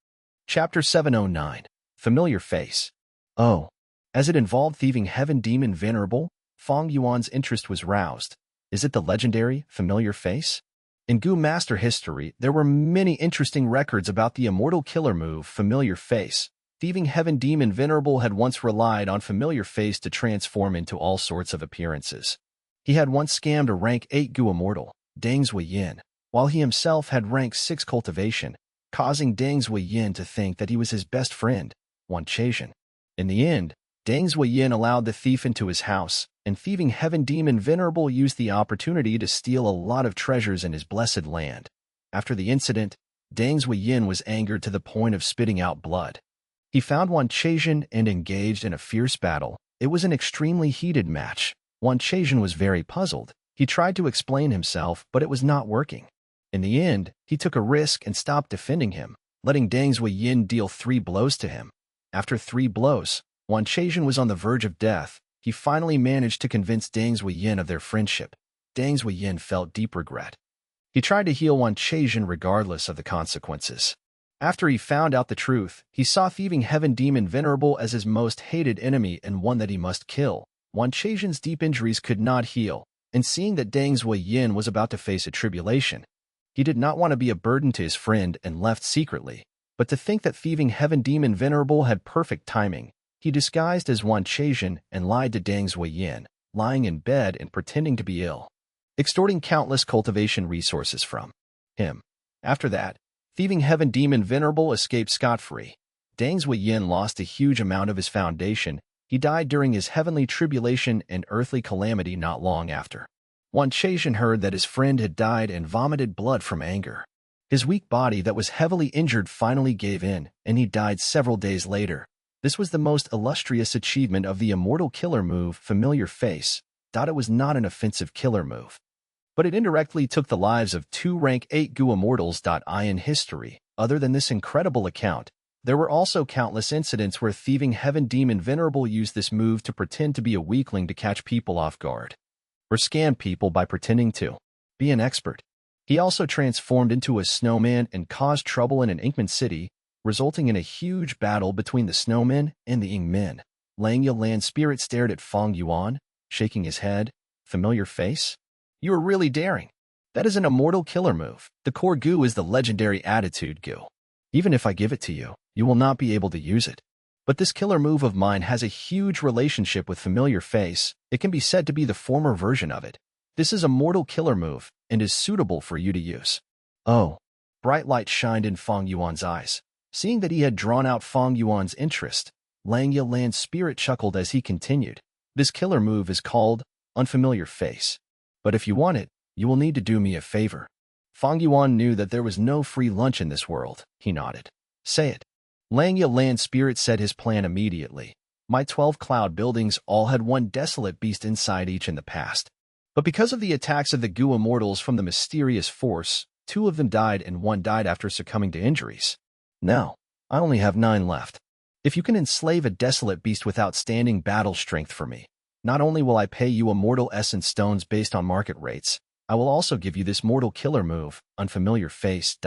Chapter 709. Familiar Face. Oh. As it involved Thieving Heaven Demon Venerable, Fang Yuan's interest was roused. Is it the legendary Familiar Face? In Goo Master history, there were many interesting records about the immortal killer move, Familiar Face. Thieving Heaven Demon Venerable had once relied on Familiar Face to transform into all sorts of appearances. He had once scammed a rank 8 Goo Immortal, Deng Zuiyin, while he himself had rank 6 cultivation, causing Deng Zuiyin to think that he was his best friend, Wan Chezhen. In the end, Deng Zuiyin allowed the thief into his house, and thieving heaven demon Venerable used the opportunity to steal a lot of treasures in his blessed land. After the incident, Deng Zuiyin was angered to the point of spitting out blood. He found Wan Chezhen and engaged in a fierce battle. It was an extremely heated match. Wan Chezhen was very puzzled. He tried to explain himself, but it was not working. In the end, he took a risk and stopped defending him, letting Deng Zuiyin deal 3 blows to him. After 3 blows, Wan Chezhen was on the verge of death. He finally managed to convince Deng Zuiyin of their friendship. Deng Zuiyin felt deep regret. He tried to heal Wan Chezhen regardless of the consequences. After he found out the truth, he saw thieving heaven demon Venerable as his most hated enemy and one that he must kill. Wan Chezhen's deep injuries could not heal, and seeing that Deng Zuiyin was about to face a tribulation, he did not want to be a burden to his friend and left secretly. But to think that thieving heaven demon Venerable had perfect timing, he disguised as Wan Chezhen and lied to Deng Zuiyin, lying in bed and pretending to be ill, extorting countless cultivation resources from him. After that, thieving heaven demon Venerable escaped scot-free. Deng Zuiyin lost a huge amount of his foundation. He died during his heavenly tribulation and earthly calamity not long after. Wan Chezhen heard that his friend had died and vomited blood from anger. His weak body that was heavily injured finally gave in, and he died several days later. This was the most illustrious achievement of the immortal killer move, Familiar Face. It was not an offensive killer move, but it indirectly took the lives of 2 rank 8 Gu immortals. In history, other than this incredible account, there were also countless incidents where thieving heaven demon Venerable used this move to pretend to be a weakling to catch people off guard, or scam people by pretending to be an expert. He also transformed into a snowman and caused trouble in an Inkman city, resulting in a huge battle between the snowmen and the Ingmen. Langya land spirit stared at Fang Yuan, shaking his head. Familiar Face? You are really daring. That is an immortal killer move. The core Gu is the legendary attitude Gu. Even if I give it to you, you will not be able to use it. But this killer move of mine has a huge relationship with Familiar Face. It can be said to be the former version of it. This is a mortal killer move, and is suitable for you to use. Oh. Bright light shined in Fang Yuan's eyes. Seeing that he had drawn out Fang Yuan's interest, Langya Land's spirit chuckled as he continued. This killer move is called Unfamiliar Face. But if you want it, you will need to do me a favor. Fang Yuan knew that there was no free lunch in this world. He nodded. Say it. Langya Land spirit said his plan immediately. My 12 cloud buildings all had one desolate beast inside each in the past. But because of the attacks of the Gu immortals from the mysterious force, 2 of them died and 1 died after succumbing to injuries. Now, I only have 9 left. If you can enslave a desolate beast with outstanding battle strength for me, not only will I pay you immortal essence stones based on market rates, I will also give you this mortal killer move, Unfamiliar Face.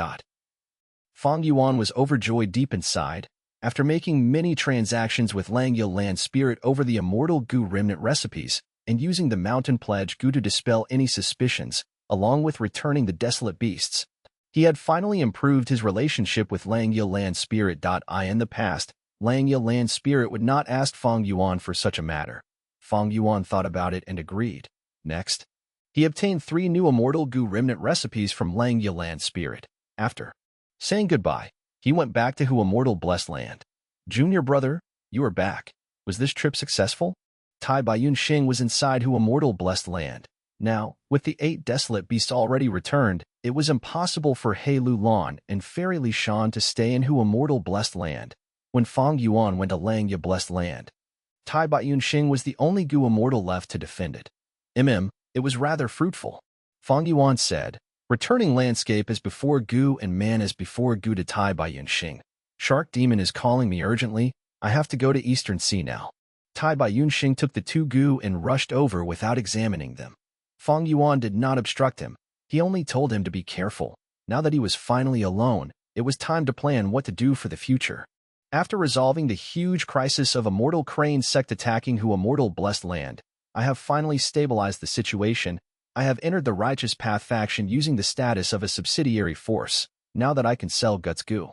Fang Yuan was overjoyed deep inside. After making many transactions with Langya Land Spirit over the immortal Gu remnant recipes, and using the mountain pledge Gu to dispel any suspicions, along with returning the desolate beasts, he had finally improved his relationship with Langya Land Spirit. In the past, Langya Land Spirit would not ask Fang Yuan for such a matter. Fang Yuan thought about it and agreed. Next, he obtained 3 new immortal Gu remnant recipes from Langya Land Spirit. After saying goodbye, he went back to Hu Immortal Blessed Land. Junior brother, you are back. Was this trip successful? Tai Baiyun Xing was inside Hu Immortal Blessed Land. Now, with the 8 desolate beasts already returned, it was impossible for He Lu Lan and Fairy Li Shan to stay in Hu Immortal Blessed Land. When Fang Yuan went to Langya Blessed Land, Tai Baiyun Xing was the only Gu immortal left to defend it. It was rather fruitful. Fang Yuan said, returning landscape as before Gu and man as before Gu to Tai Baiyun Xing. Shark Demon is calling me urgently. I have to go to Eastern Sea now. Tai Baiyun Xing took the 2 Gu and rushed over without examining them. Fang Yuan did not obstruct him. He only told him to be careful. Now that he was finally alone, it was time to plan what to do for the future. After resolving the huge crisis of Immortal Crane sect attacking Hu Immortal Blessed Land, I have finally stabilized the situation. I have entered the Righteous Path faction using the status of a subsidiary force. Now that I can sell Guts Gu,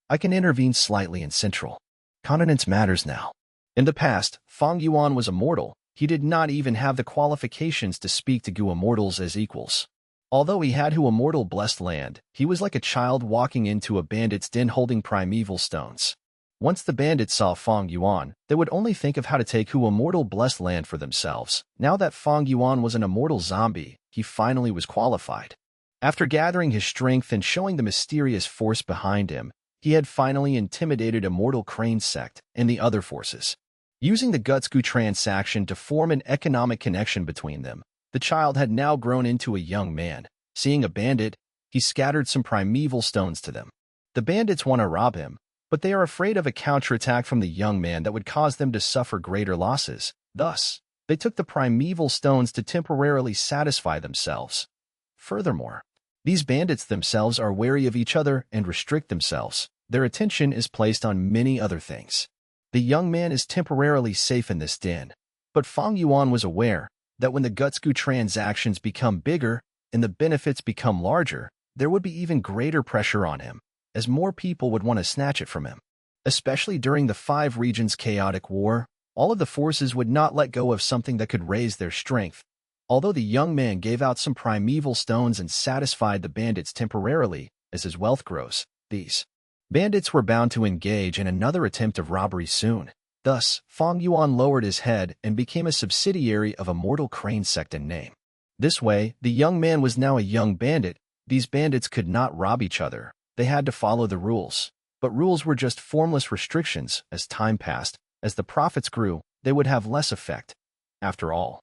I can intervene slightly in Central Continents matters now. In the past, Fang Yuan was immortal. He did not even have the qualifications to speak to Gu immortals as equals. Although he had who immortal blessed land, he was like a child walking into a bandit's den holding primeval stones. Once the bandits saw Fang Yuan, they would only think of how to take who immortal blessed land for themselves. Now that Fang Yuan was an immortal zombie, he finally was qualified. After gathering his strength and showing the mysterious force behind him, he had finally intimidated immortal Crane sect and the other forces. Using the Gutsku transaction to form an economic connection between them, the child had now grown into a young man. Seeing a bandit, he scattered some primeval stones to them. The bandits want to rob him, but they are afraid of a counterattack from the young man that would cause them to suffer greater losses. Thus, they took the primeval stones to temporarily satisfy themselves. Furthermore, these bandits themselves are wary of each other and restrict themselves. Their attention is placed on many other things. The young man is temporarily safe in this den, but Fang Yuan was aware that when the Gutsku transactions become bigger and the benefits become larger, there would be even greater pressure on him, as more people would want to snatch it from him. Especially during the 5 regions' chaotic war, all of the forces would not let go of something that could raise their strength. Although the young man gave out some primeval stones and satisfied the bandits temporarily, as his wealth grows, these bandits were bound to engage in another attempt of robbery soon. Thus, Fang Yuan lowered his head and became a subsidiary of immortal Crane sect in name. This way, the young man was now a young bandit. These bandits could not rob each other. They had to follow the rules. But rules were just formless restrictions. As time passed, as the profits grew, they would have less effect. After all,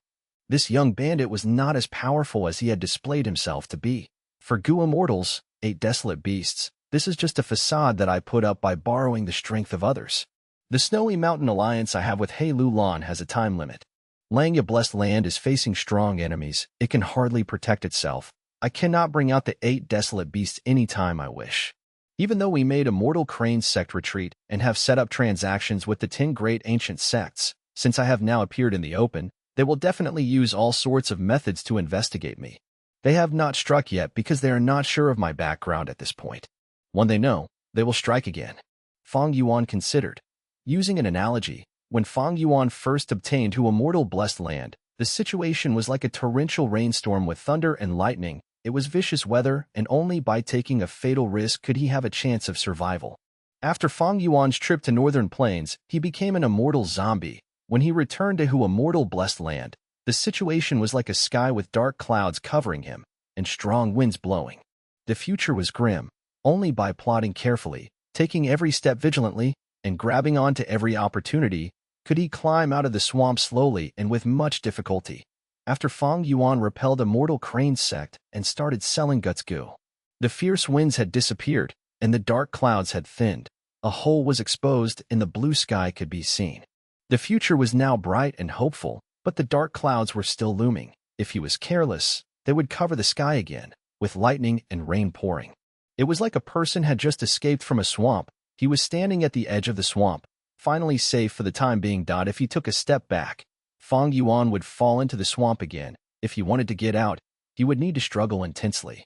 this young bandit was not as powerful as he had displayed himself to be. For Gu immortals, 8 desolate beasts, this is just a facade that I put up by borrowing the strength of others. The Snowy Mountain alliance I have with He Lulan has a time limit. Langya Blessed Land is facing strong enemies. It can hardly protect itself. I cannot bring out the 8 desolate beasts anytime I wish. Even though we made immortal Crane sect retreat and have set up transactions with the 10 great ancient sects, since I have now appeared in the open, they will definitely use all sorts of methods to investigate me. They have not struck yet because they are not sure of my background at this point. When they know, they will strike again. Fang Yuan considered. Using an analogy, when Fang Yuan first obtained who immortal blessed land, the situation was like a torrential rainstorm with thunder and lightning. It was vicious weather, and only by taking a fatal risk could he have a chance of survival. After Fang Yuan's trip to Northern Plains, he became an immortal zombie. When he returned to who immortal blessed land, the situation was like a sky with dark clouds covering him, and strong winds blowing. The future was grim. Only by plotting carefully, taking every step vigilantly, and grabbing onto every opportunity, could he climb out of the swamp slowly and with much difficulty. After Fang Yuan repelled immortal Crane sect and started selling Gutsku, the fierce winds had disappeared, and the dark clouds had thinned. A hole was exposed and the blue sky could be seen. The future was now bright and hopeful, but the dark clouds were still looming. If he was careless, they would cover the sky again, with lightning and rain pouring. It was like a person had just escaped from a swamp. He was standing at the edge of the swamp, finally safe for the time being. If he took a step back, Fang Yuan would fall into the swamp again. If he wanted to get out, he would need to struggle intensely.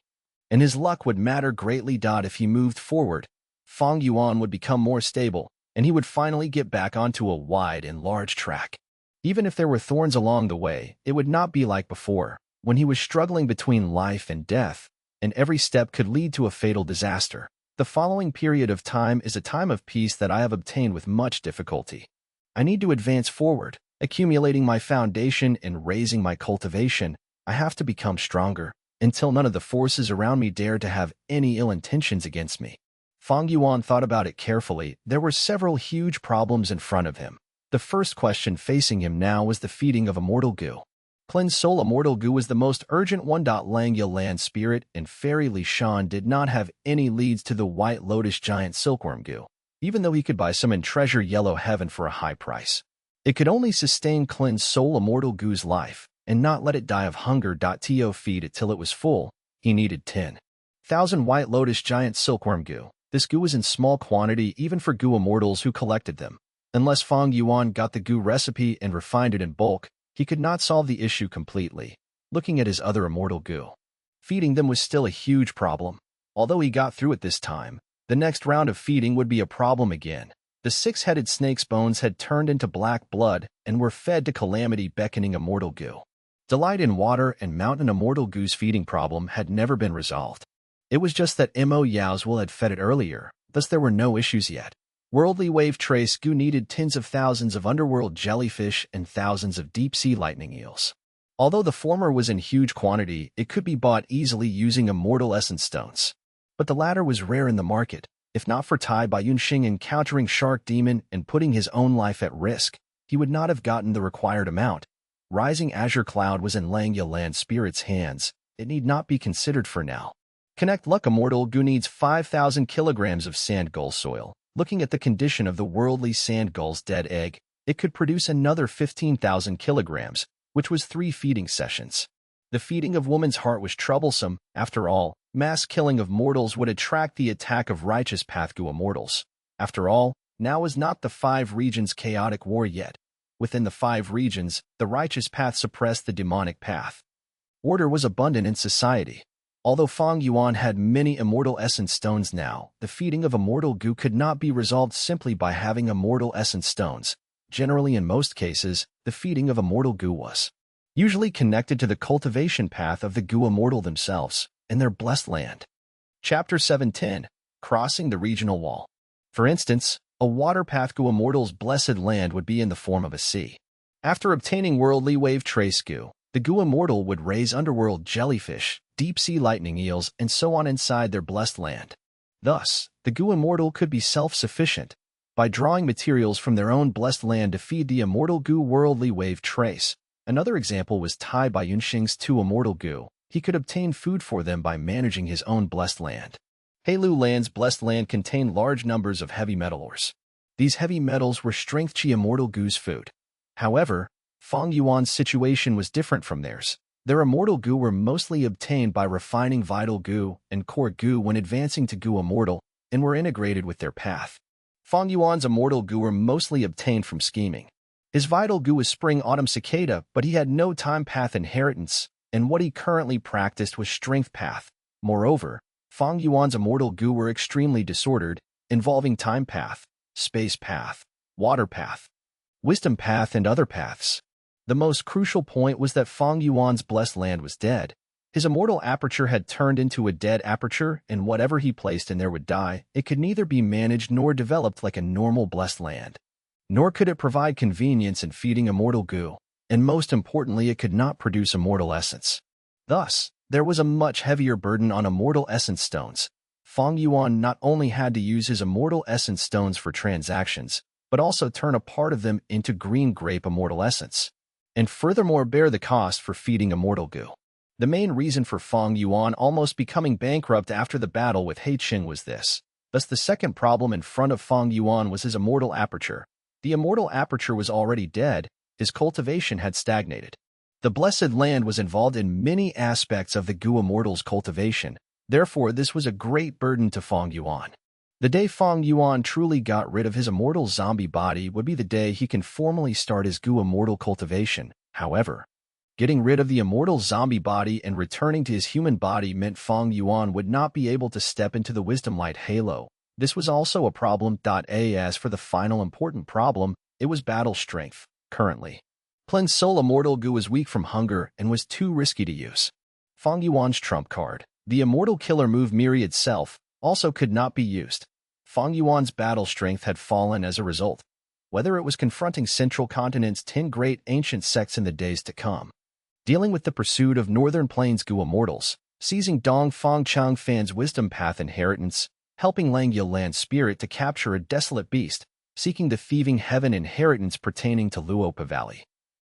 And his luck would matter greatly. If he moved forward, Fang Yuan would become more stable, and he would finally get back onto a wide and large track. Even if there were thorns along the way, it would not be like before, when he was struggling between life and death, and every step could lead to a fatal disaster. The following period of time is a time of peace that I have obtained with much difficulty. I need to advance forward, accumulating my foundation and raising my cultivation. I have to become stronger, until none of the forces around me dare to have any ill intentions against me. Fang Yuan thought about it carefully. There were several huge problems in front of him. The first question facing him now was the feeding of immortal Gu. Cleansed soul immortal Gu was the most urgent one. Langya land spirit and fairy Li Shan did not have any leads to the white lotus giant silkworm Gu, even though he could buy some in treasure yellow heaven for a high price. It could only sustain cleansed soul immortal Gu's life and not let it die of hunger. To feed it till it was full, he needed 10,000 white lotus giant silkworm Gu. This Gu was in small quantity even for Gu immortals who collected them. Unless Fang Yuan got the Gu recipe and refined it in bulk, he could not solve the issue completely. Looking at his other immortal Gu, feeding them was still a huge problem. Although he got through it this time, the next round of feeding would be a problem again. The 6-headed snake's bones had turned into black blood and were fed to calamity beckoning immortal Gu. Delight in water and mountain immortal goo's feeding problem had never been resolved. It was just that Mo Yaozwell had fed it earlier, thus there were no issues yet. Worldly wave trace goo needed tens of thousands of underworld jellyfish and thousands of deep-sea lightning eels. Although the former was in huge quantity, it could be bought easily using immortal essence stones. But the latter was rare in the market. If not for Tai Baiyunxing encountering Shark Demon and putting his own life at risk, he would not have gotten the required amount. Rising Azure Cloud was in Lang Yalan's spirit's hands. It need not be considered for now. Connect Luck Immortal Goo needs 5,000 kilograms of sand gull soil. Looking at the condition of the worldly sand gull's dead egg, it could produce another 15,000 kilograms, which was 3 feeding sessions. The feeding of woman's heart was troublesome. After all, mass killing of mortals would attract the attack of righteous path Goo immortals. After all, now is not the 5 regions chaotic war yet. Within the 5 regions, the righteous path suppressed the demonic path. Order was abundant in society. Although Fang Yuan had many immortal essence stones now, the feeding of immortal goo could not be resolved simply by having immortal essence stones. Generally, in most cases, the feeding of immortal goo was usually connected to the cultivation path of the goo immortal themselves, in their blessed land. Chapter 710. Crossing the Regional Wall. For instance, a water path goo immortal's blessed land would be in the form of a sea. After obtaining worldly wave trace goo, the goo immortal would raise underworld jellyfish, deep-sea lightning eels, and so on inside their blessed land. Thus, the goo immortal could be self-sufficient by drawing materials from their own blessed land to feed the immortal goo worldly wave trace. Another example was Tai Baiyunxing's 2 immortal goo. He could obtain food for them by managing his own blessed land. Heilu Land's blessed land contained large numbers of heavy metal ores. These heavy metals were strength chi immortal goo's food. However, Fang Yuan's situation was different from theirs. Their immortal goo were mostly obtained by refining vital goo and core goo when advancing to goo immortal, and were integrated with their path. Fang Yuan's immortal goo were mostly obtained from scheming. His vital goo was spring autumn cicada, but he had no time path inheritance, and what he currently practiced was strength path. Moreover, Fang Yuan's immortal goo were extremely disordered, involving time path, space path, water path, wisdom path, and other paths. The most crucial point was that Fang Yuan's blessed land was dead. His immortal aperture had turned into a dead aperture, and whatever he placed in there would die. It could neither be managed nor developed like a normal blessed land. Nor could it provide convenience in feeding immortal goo, and most importantly, it could not produce immortal essence. Thus, there was a much heavier burden on immortal essence stones. Fang Yuan not only had to use his immortal essence stones for transactions, but also turn a part of them into green grape immortal essence, and furthermore bear the cost for feeding immortal goo. The main reason for Fang Yuan almost becoming bankrupt after the battle with He Qing was this. Thus the second problem in front of Fang Yuan was his immortal aperture. The immortal aperture was already dead, his cultivation had stagnated. The blessed land was involved in many aspects of the goo immortal's cultivation, therefore this was a great burden to Fang Yuan. The day Fang Yuan truly got rid of his immortal zombie body would be the day he can formally start his goo immortal cultivation. However, getting rid of the immortal zombie body and returning to his human body meant Fang Yuan would not be able to step into the wisdom light halo. This was also a problem. As for the final important problem, it was battle strength. Currently, Plin's soul immortal goo was weak from hunger and was too risky to use. Fang Yuan's trump card, the immortal killer move Myriad itself, also could not be used. Fang Yuan's battle strength had fallen as a result, whether it was confronting Central Continent's 10 great ancient sects in the days to come, dealing with the pursuit of Northern Plains goo immortals, seizing Dong Fang Chang Fan's wisdom path inheritance, helping Lang Yalan's spirit to capture a desolate beast, seeking the thieving heaven inheritance pertaining to Luopa Valley,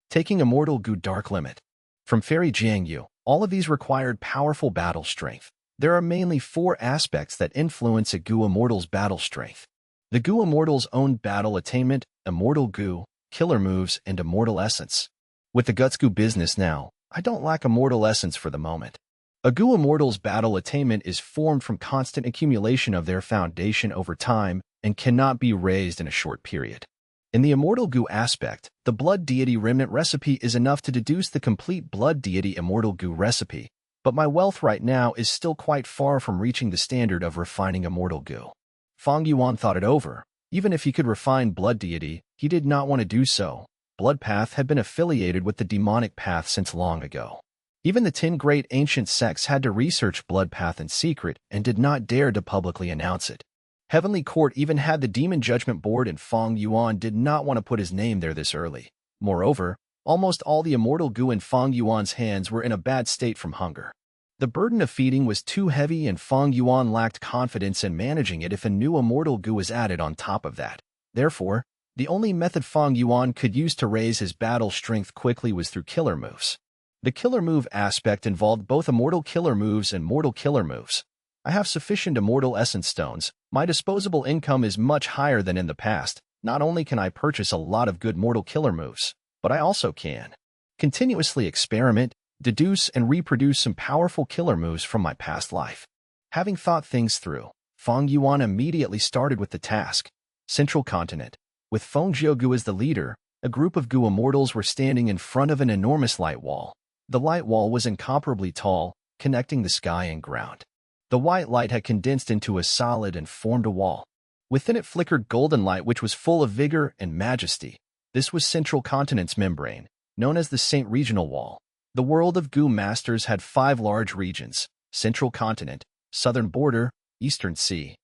taking immortal goo dark limit from Fairy Jiangyu. All of these required powerful battle strength. There are mainly 4 aspects that influence a goo immortal's battle strength. The goo immortal's own battle attainment, immortal goo, killer moves, and immortal essence. With the guts goo business now, I don't lack immortal essence for the moment. A goo immortal's battle attainment is formed from constant accumulation of their foundation over time and cannot be raised in a short period. In the immortal goo aspect, the blood deity remnant recipe is enough to deduce the complete blood deity immortal goo recipe, but my wealth right now is still quite far from reaching the standard of refining immortal goo. Fang Yuan thought it over. Even if he could refine blood deity, he did not want to do so. blood path had been affiliated with the demonic path since long ago. Even the 10 great ancient sects had to research blood path in secret and did not dare to publicly announce it. Heavenly Court even had the Demon Judgment Board, and Fang Yuan did not want to put his name there this early. Moreover, almost all the immortal goo in Fang Yuan's hands were in a bad state from hunger. The burden of feeding was too heavy, and Fang Yuan lacked confidence in managing it if a new immortal goo was added on top of that. Therefore, the only method Fang Yuan could use to raise his battle strength quickly was through killer moves. The killer move aspect involved both immortal killer moves and mortal killer moves. I have sufficient immortal essence stones. My disposable income is much higher than in the past. Not only can I purchase a lot of good mortal killer moves, but I also can continuously experiment, deduce, and reproduce some powerful killer moves from my past life. Having thought things through, Fang Yuan immediately started with the task. Central Continent. With Feng Jiugu as the leader, a group of Gu immortals were standing in front of an enormous light wall. The light wall was incomparably tall, connecting the sky and ground. The white light had condensed into a solid and formed a wall. Within it flickered golden light which was full of vigor and majesty. This was Central Continent's membrane, known as the Saint Regional Wall. The world of Gu Masters had 5 large regions: Central Continent, Southern Border, Eastern Sea,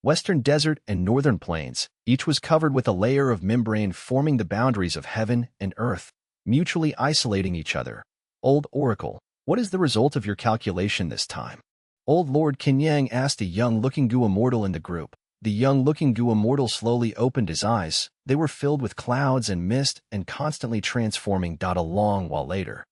Western Desert, and Northern Plains. Each was covered with a layer of membrane forming the boundaries of heaven and earth, mutually isolating each other. Old Oracle, what is the result of your calculation this time? Old Lord Kenyang asked a young-looking Gu immortal in the group. The young-looking Gu immortal slowly opened his eyes. They were filled with clouds and mist and constantly transforming. A long while later,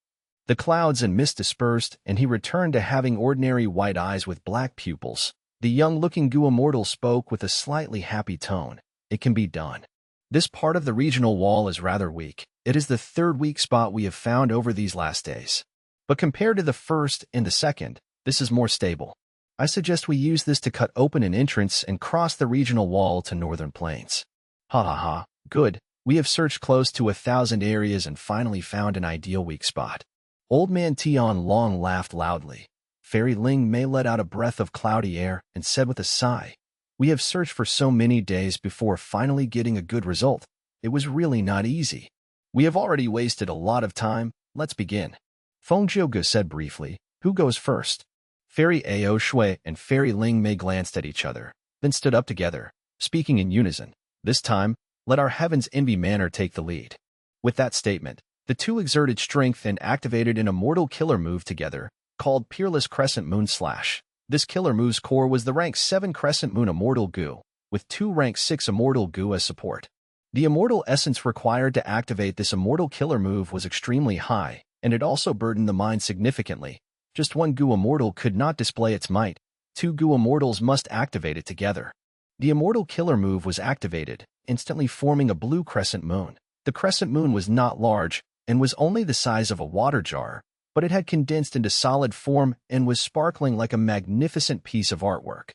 the clouds and mist dispersed, and he returned to having ordinary white eyes with black pupils. The young-looking Gu immortal spoke with a slightly happy tone. It can be done. This part of the regional wall is rather weak. It is the 3rd weak spot we have found over these last days. But compared to the first and the second, this is more stable. I suggest we use this to cut open an entrance and cross the regional wall to Northern Plains. Ha ha ha, good. We have searched close to 1,000 areas and finally found an ideal weak spot. Old Man Tian Long laughed loudly. Fairy Ling Mei let out a breath of cloudy air and said with a sigh, "We have searched for so many days before finally getting a good result. It was really not easy. We have already wasted a lot of time. Let's begin." Feng Jiugu said briefly. Who goes first? Fairy Ao Shui and Fairy Ling Mei glanced at each other, then stood up together, speaking in unison. This time, let our Heaven's Envy Manor take the lead. With that statement, the two exerted strength and activated an immortal killer move together, called Peerless Crescent Moon Slash. This killer move's core was the rank 7 Crescent Moon Immortal Goo, with 2 rank 6 Immortal Goo as support. The immortal essence required to activate this immortal killer move was extremely high, and it also burdened the mind significantly. Just one Gu Immortal could not display its might. 2 Gu Immortals must activate it together. The Immortal Killer move was activated, instantly forming a blue crescent moon. The crescent moon was not large, and was only the size of a water jar, but it had condensed into solid form and was sparkling like a magnificent piece of artwork.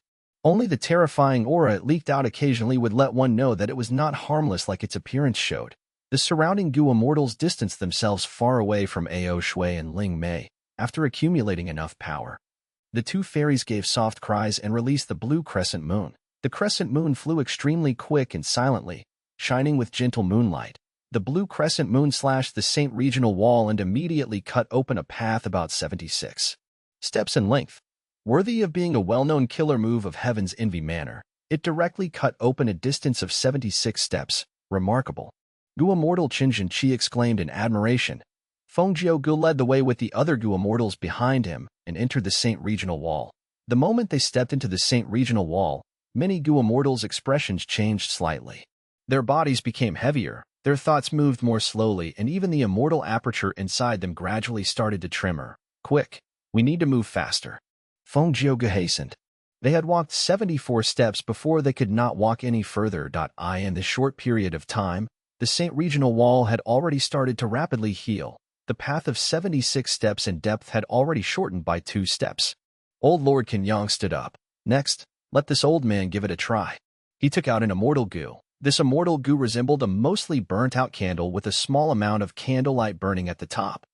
Only the terrifying aura it leaked out occasionally would let one know that it was not harmless like its appearance showed. The surrounding Gu Immortals distanced themselves far away from Ao Shui and Ling Mei. After accumulating enough power, the 2 fairies gave soft cries and released the blue crescent moon. The crescent moon flew extremely quick and silently, shining with gentle moonlight. The blue crescent moon slashed the Saint Regional Wall and immediately cut open a path about 76 steps in length. Worthy of being a well-known killer move of Heaven's Envy Manor, it directly cut open a distance of 76 steps. Remarkable. Gu Immortal Qinjin Qi exclaimed in admiration. Feng Jiugu led the way with the other Gu Immortals behind him and entered the Saint Regional Wall. The moment they stepped into the Saint Regional Wall, many Gu Immortals' expressions changed slightly. Their bodies became heavier, their thoughts moved more slowly, and even the immortal aperture inside them gradually started to tremor. Quick, we need to move faster. Feng Jiugu hastened. They had walked 74 steps before they could not walk any further. In this short period of time, the Saint Regional Wall had already started to rapidly heal. The path of 76 steps in depth had already shortened by 2 steps. Old Lord Kenyang stood up. Next, let this old man give it a try. He took out an immortal goo. This immortal goo resembled a mostly burnt-out candle with a small amount of candlelight burning at the top.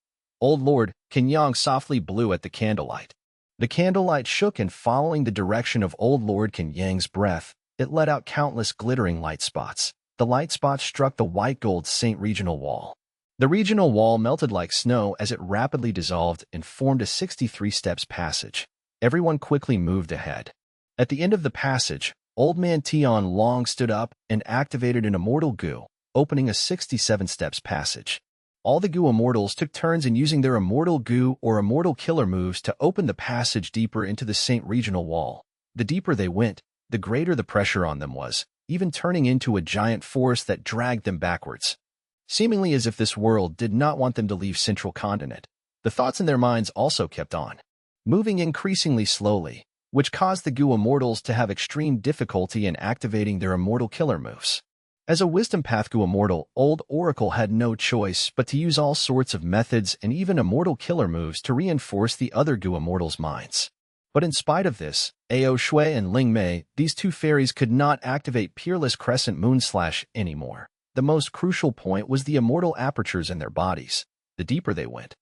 Old Lord Kenyang softly blew at the candlelight. The candlelight shook, and following the direction of Old Lord Kenyang's breath, it let out countless glittering light spots. The light spots struck the white gold Saint Regional Wall. The regional wall melted like snow as it rapidly dissolved and formed a 63 steps passage. Everyone quickly moved ahead. At the end of the passage, Old Man Tian Long stood up and activated an immortal goo, opening a 67 steps passage. All the goo immortals took turns in using their immortal goo or immortal killer moves to open the passage deeper into the Saint regional wall. The deeper they went, the greater the pressure on them was, even turning into a giant force that dragged them backwards. Seemingly as if this world did not want them to leave Central Continent, the thoughts in their minds also kept on, moving increasingly slowly, which caused the goo immortals to have extreme difficulty in activating their immortal killer moves. As a wisdom path goo immortal, Old Oracle had no choice but to use all sorts of methods and even immortal killer moves to reinforce the other goo immortals' minds. But in spite of this, Ao Shui and Ling Mei, these two fairies could not activate Peerless Crescent Moonslash anymore. The most crucial point was the immortal apertures in their bodies. The deeper they went,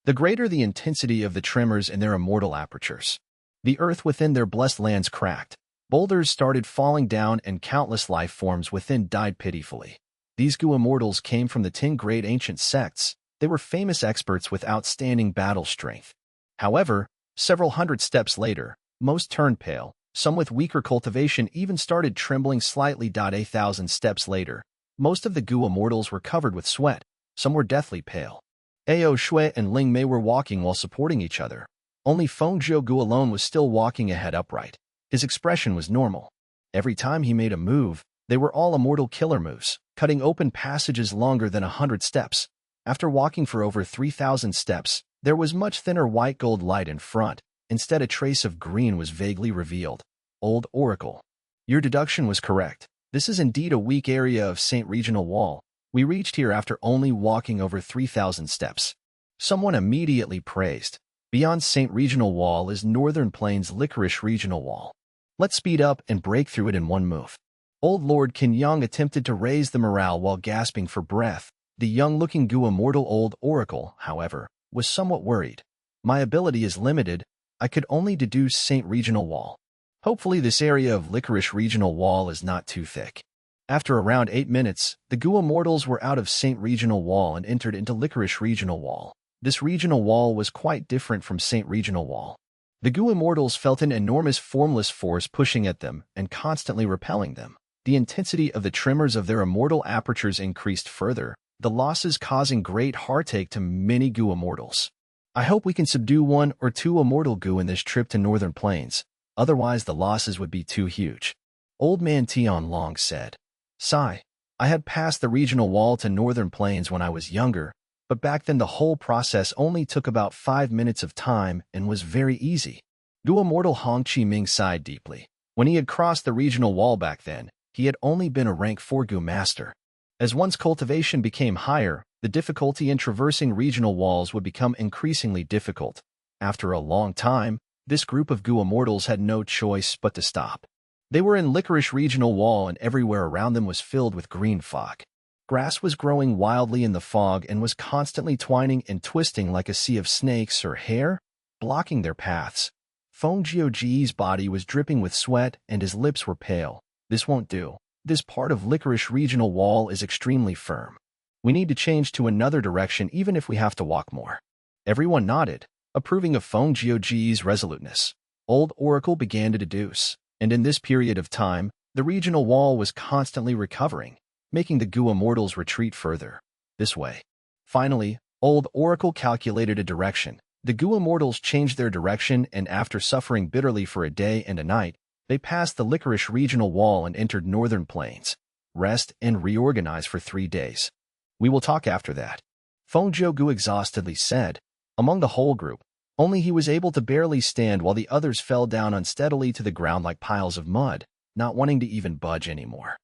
the greater the intensity of the tremors in their immortal apertures. The earth within their blessed lands cracked. Boulders started falling down and countless life forms within died pitifully. These goo immortals came from the 10 great ancient sects. They were famous experts with outstanding battle strength. However, several hundred steps later, most turned pale. Some with weaker cultivation even started trembling slightly. 1,000 steps later, most of the goo immortals were covered with sweat. Some were deathly pale. Ao Shui and Ling Mei were walking while supporting each other. Only Feng Jiugu alone was still walking ahead upright. His expression was normal. Every time he made a move, they were all immortal killer moves, cutting open passages longer than 100 steps. After walking for over 3,000 steps, there was much thinner white gold light in front. Instead, a trace of green was vaguely revealed. Old Oracle. Your deduction was correct. This is indeed a weak area of Saint Regional Wall. We reached here after only walking over 3,000 steps. Someone immediately praised. Beyond Saint Regional Wall is Northern Plains Licorice Regional Wall. Let's speed up and break through it in one move. Old Lord Qin Yang attempted to raise the morale while gasping for breath. The young-looking goo immortal Old Oracle, however, was somewhat worried. My ability is limited. I could only deduce Saint Regional Wall. Hopefully this area of Licorice Regional Wall is not too thick. After around 8 minutes, the goo immortals were out of Saint Regional Wall and entered into Licorice Regional Wall. This regional wall was quite different from Saint Regional Wall. The goo immortals felt an enormous formless force pushing at them and constantly repelling them. The intensity of the tremors of their immortal apertures increased further, the losses causing great heartache to many goo immortals. I hope we can subdue 1 or 2 immortal goo in this trip to Northern Plains. Otherwise the losses would be too huge. Old Man Tian Long said. Sigh. I had passed the regional wall to Northern Plains when I was younger, but back then the whole process only took about 5 minutes of time and was very easy. Goo immortal Hong Chi Ming sighed deeply. When he had crossed the regional wall back then, he had only been a rank 4 goo master. As one's cultivation became higher, the difficulty in traversing regional walls would become increasingly difficult. After a long time, this group of goo immortals had no choice but to stop. They were in Licorice Regional Wall and everywhere around them was filled with green fog. Grass was growing wildly in the fog and was constantly twining and twisting like a sea of snakes or hair, blocking their paths. Feng Jiuji's body was dripping with sweat and his lips were pale. This won't do. This part of Licorice Regional Wall is extremely firm. We need to change to another direction even if we have to walk more. Everyone nodded, approving of Feng Jiuji's resoluteness. Old Oracle began to deduce, and in this period of time, the regional wall was constantly recovering, making the goo immortals retreat further. This way. Finally, Old Oracle calculated a direction. The goo immortals changed their direction and after suffering bitterly for a day and a night, they passed the Licorice Regional Wall and entered Northern Plains. Rest and reorganize for 3 days. We will talk after that. Feng Jiugu exhaustedly said. Among the whole group, only he was able to barely stand while the others fell down unsteadily to the ground like piles of mud, not wanting to even budge anymore.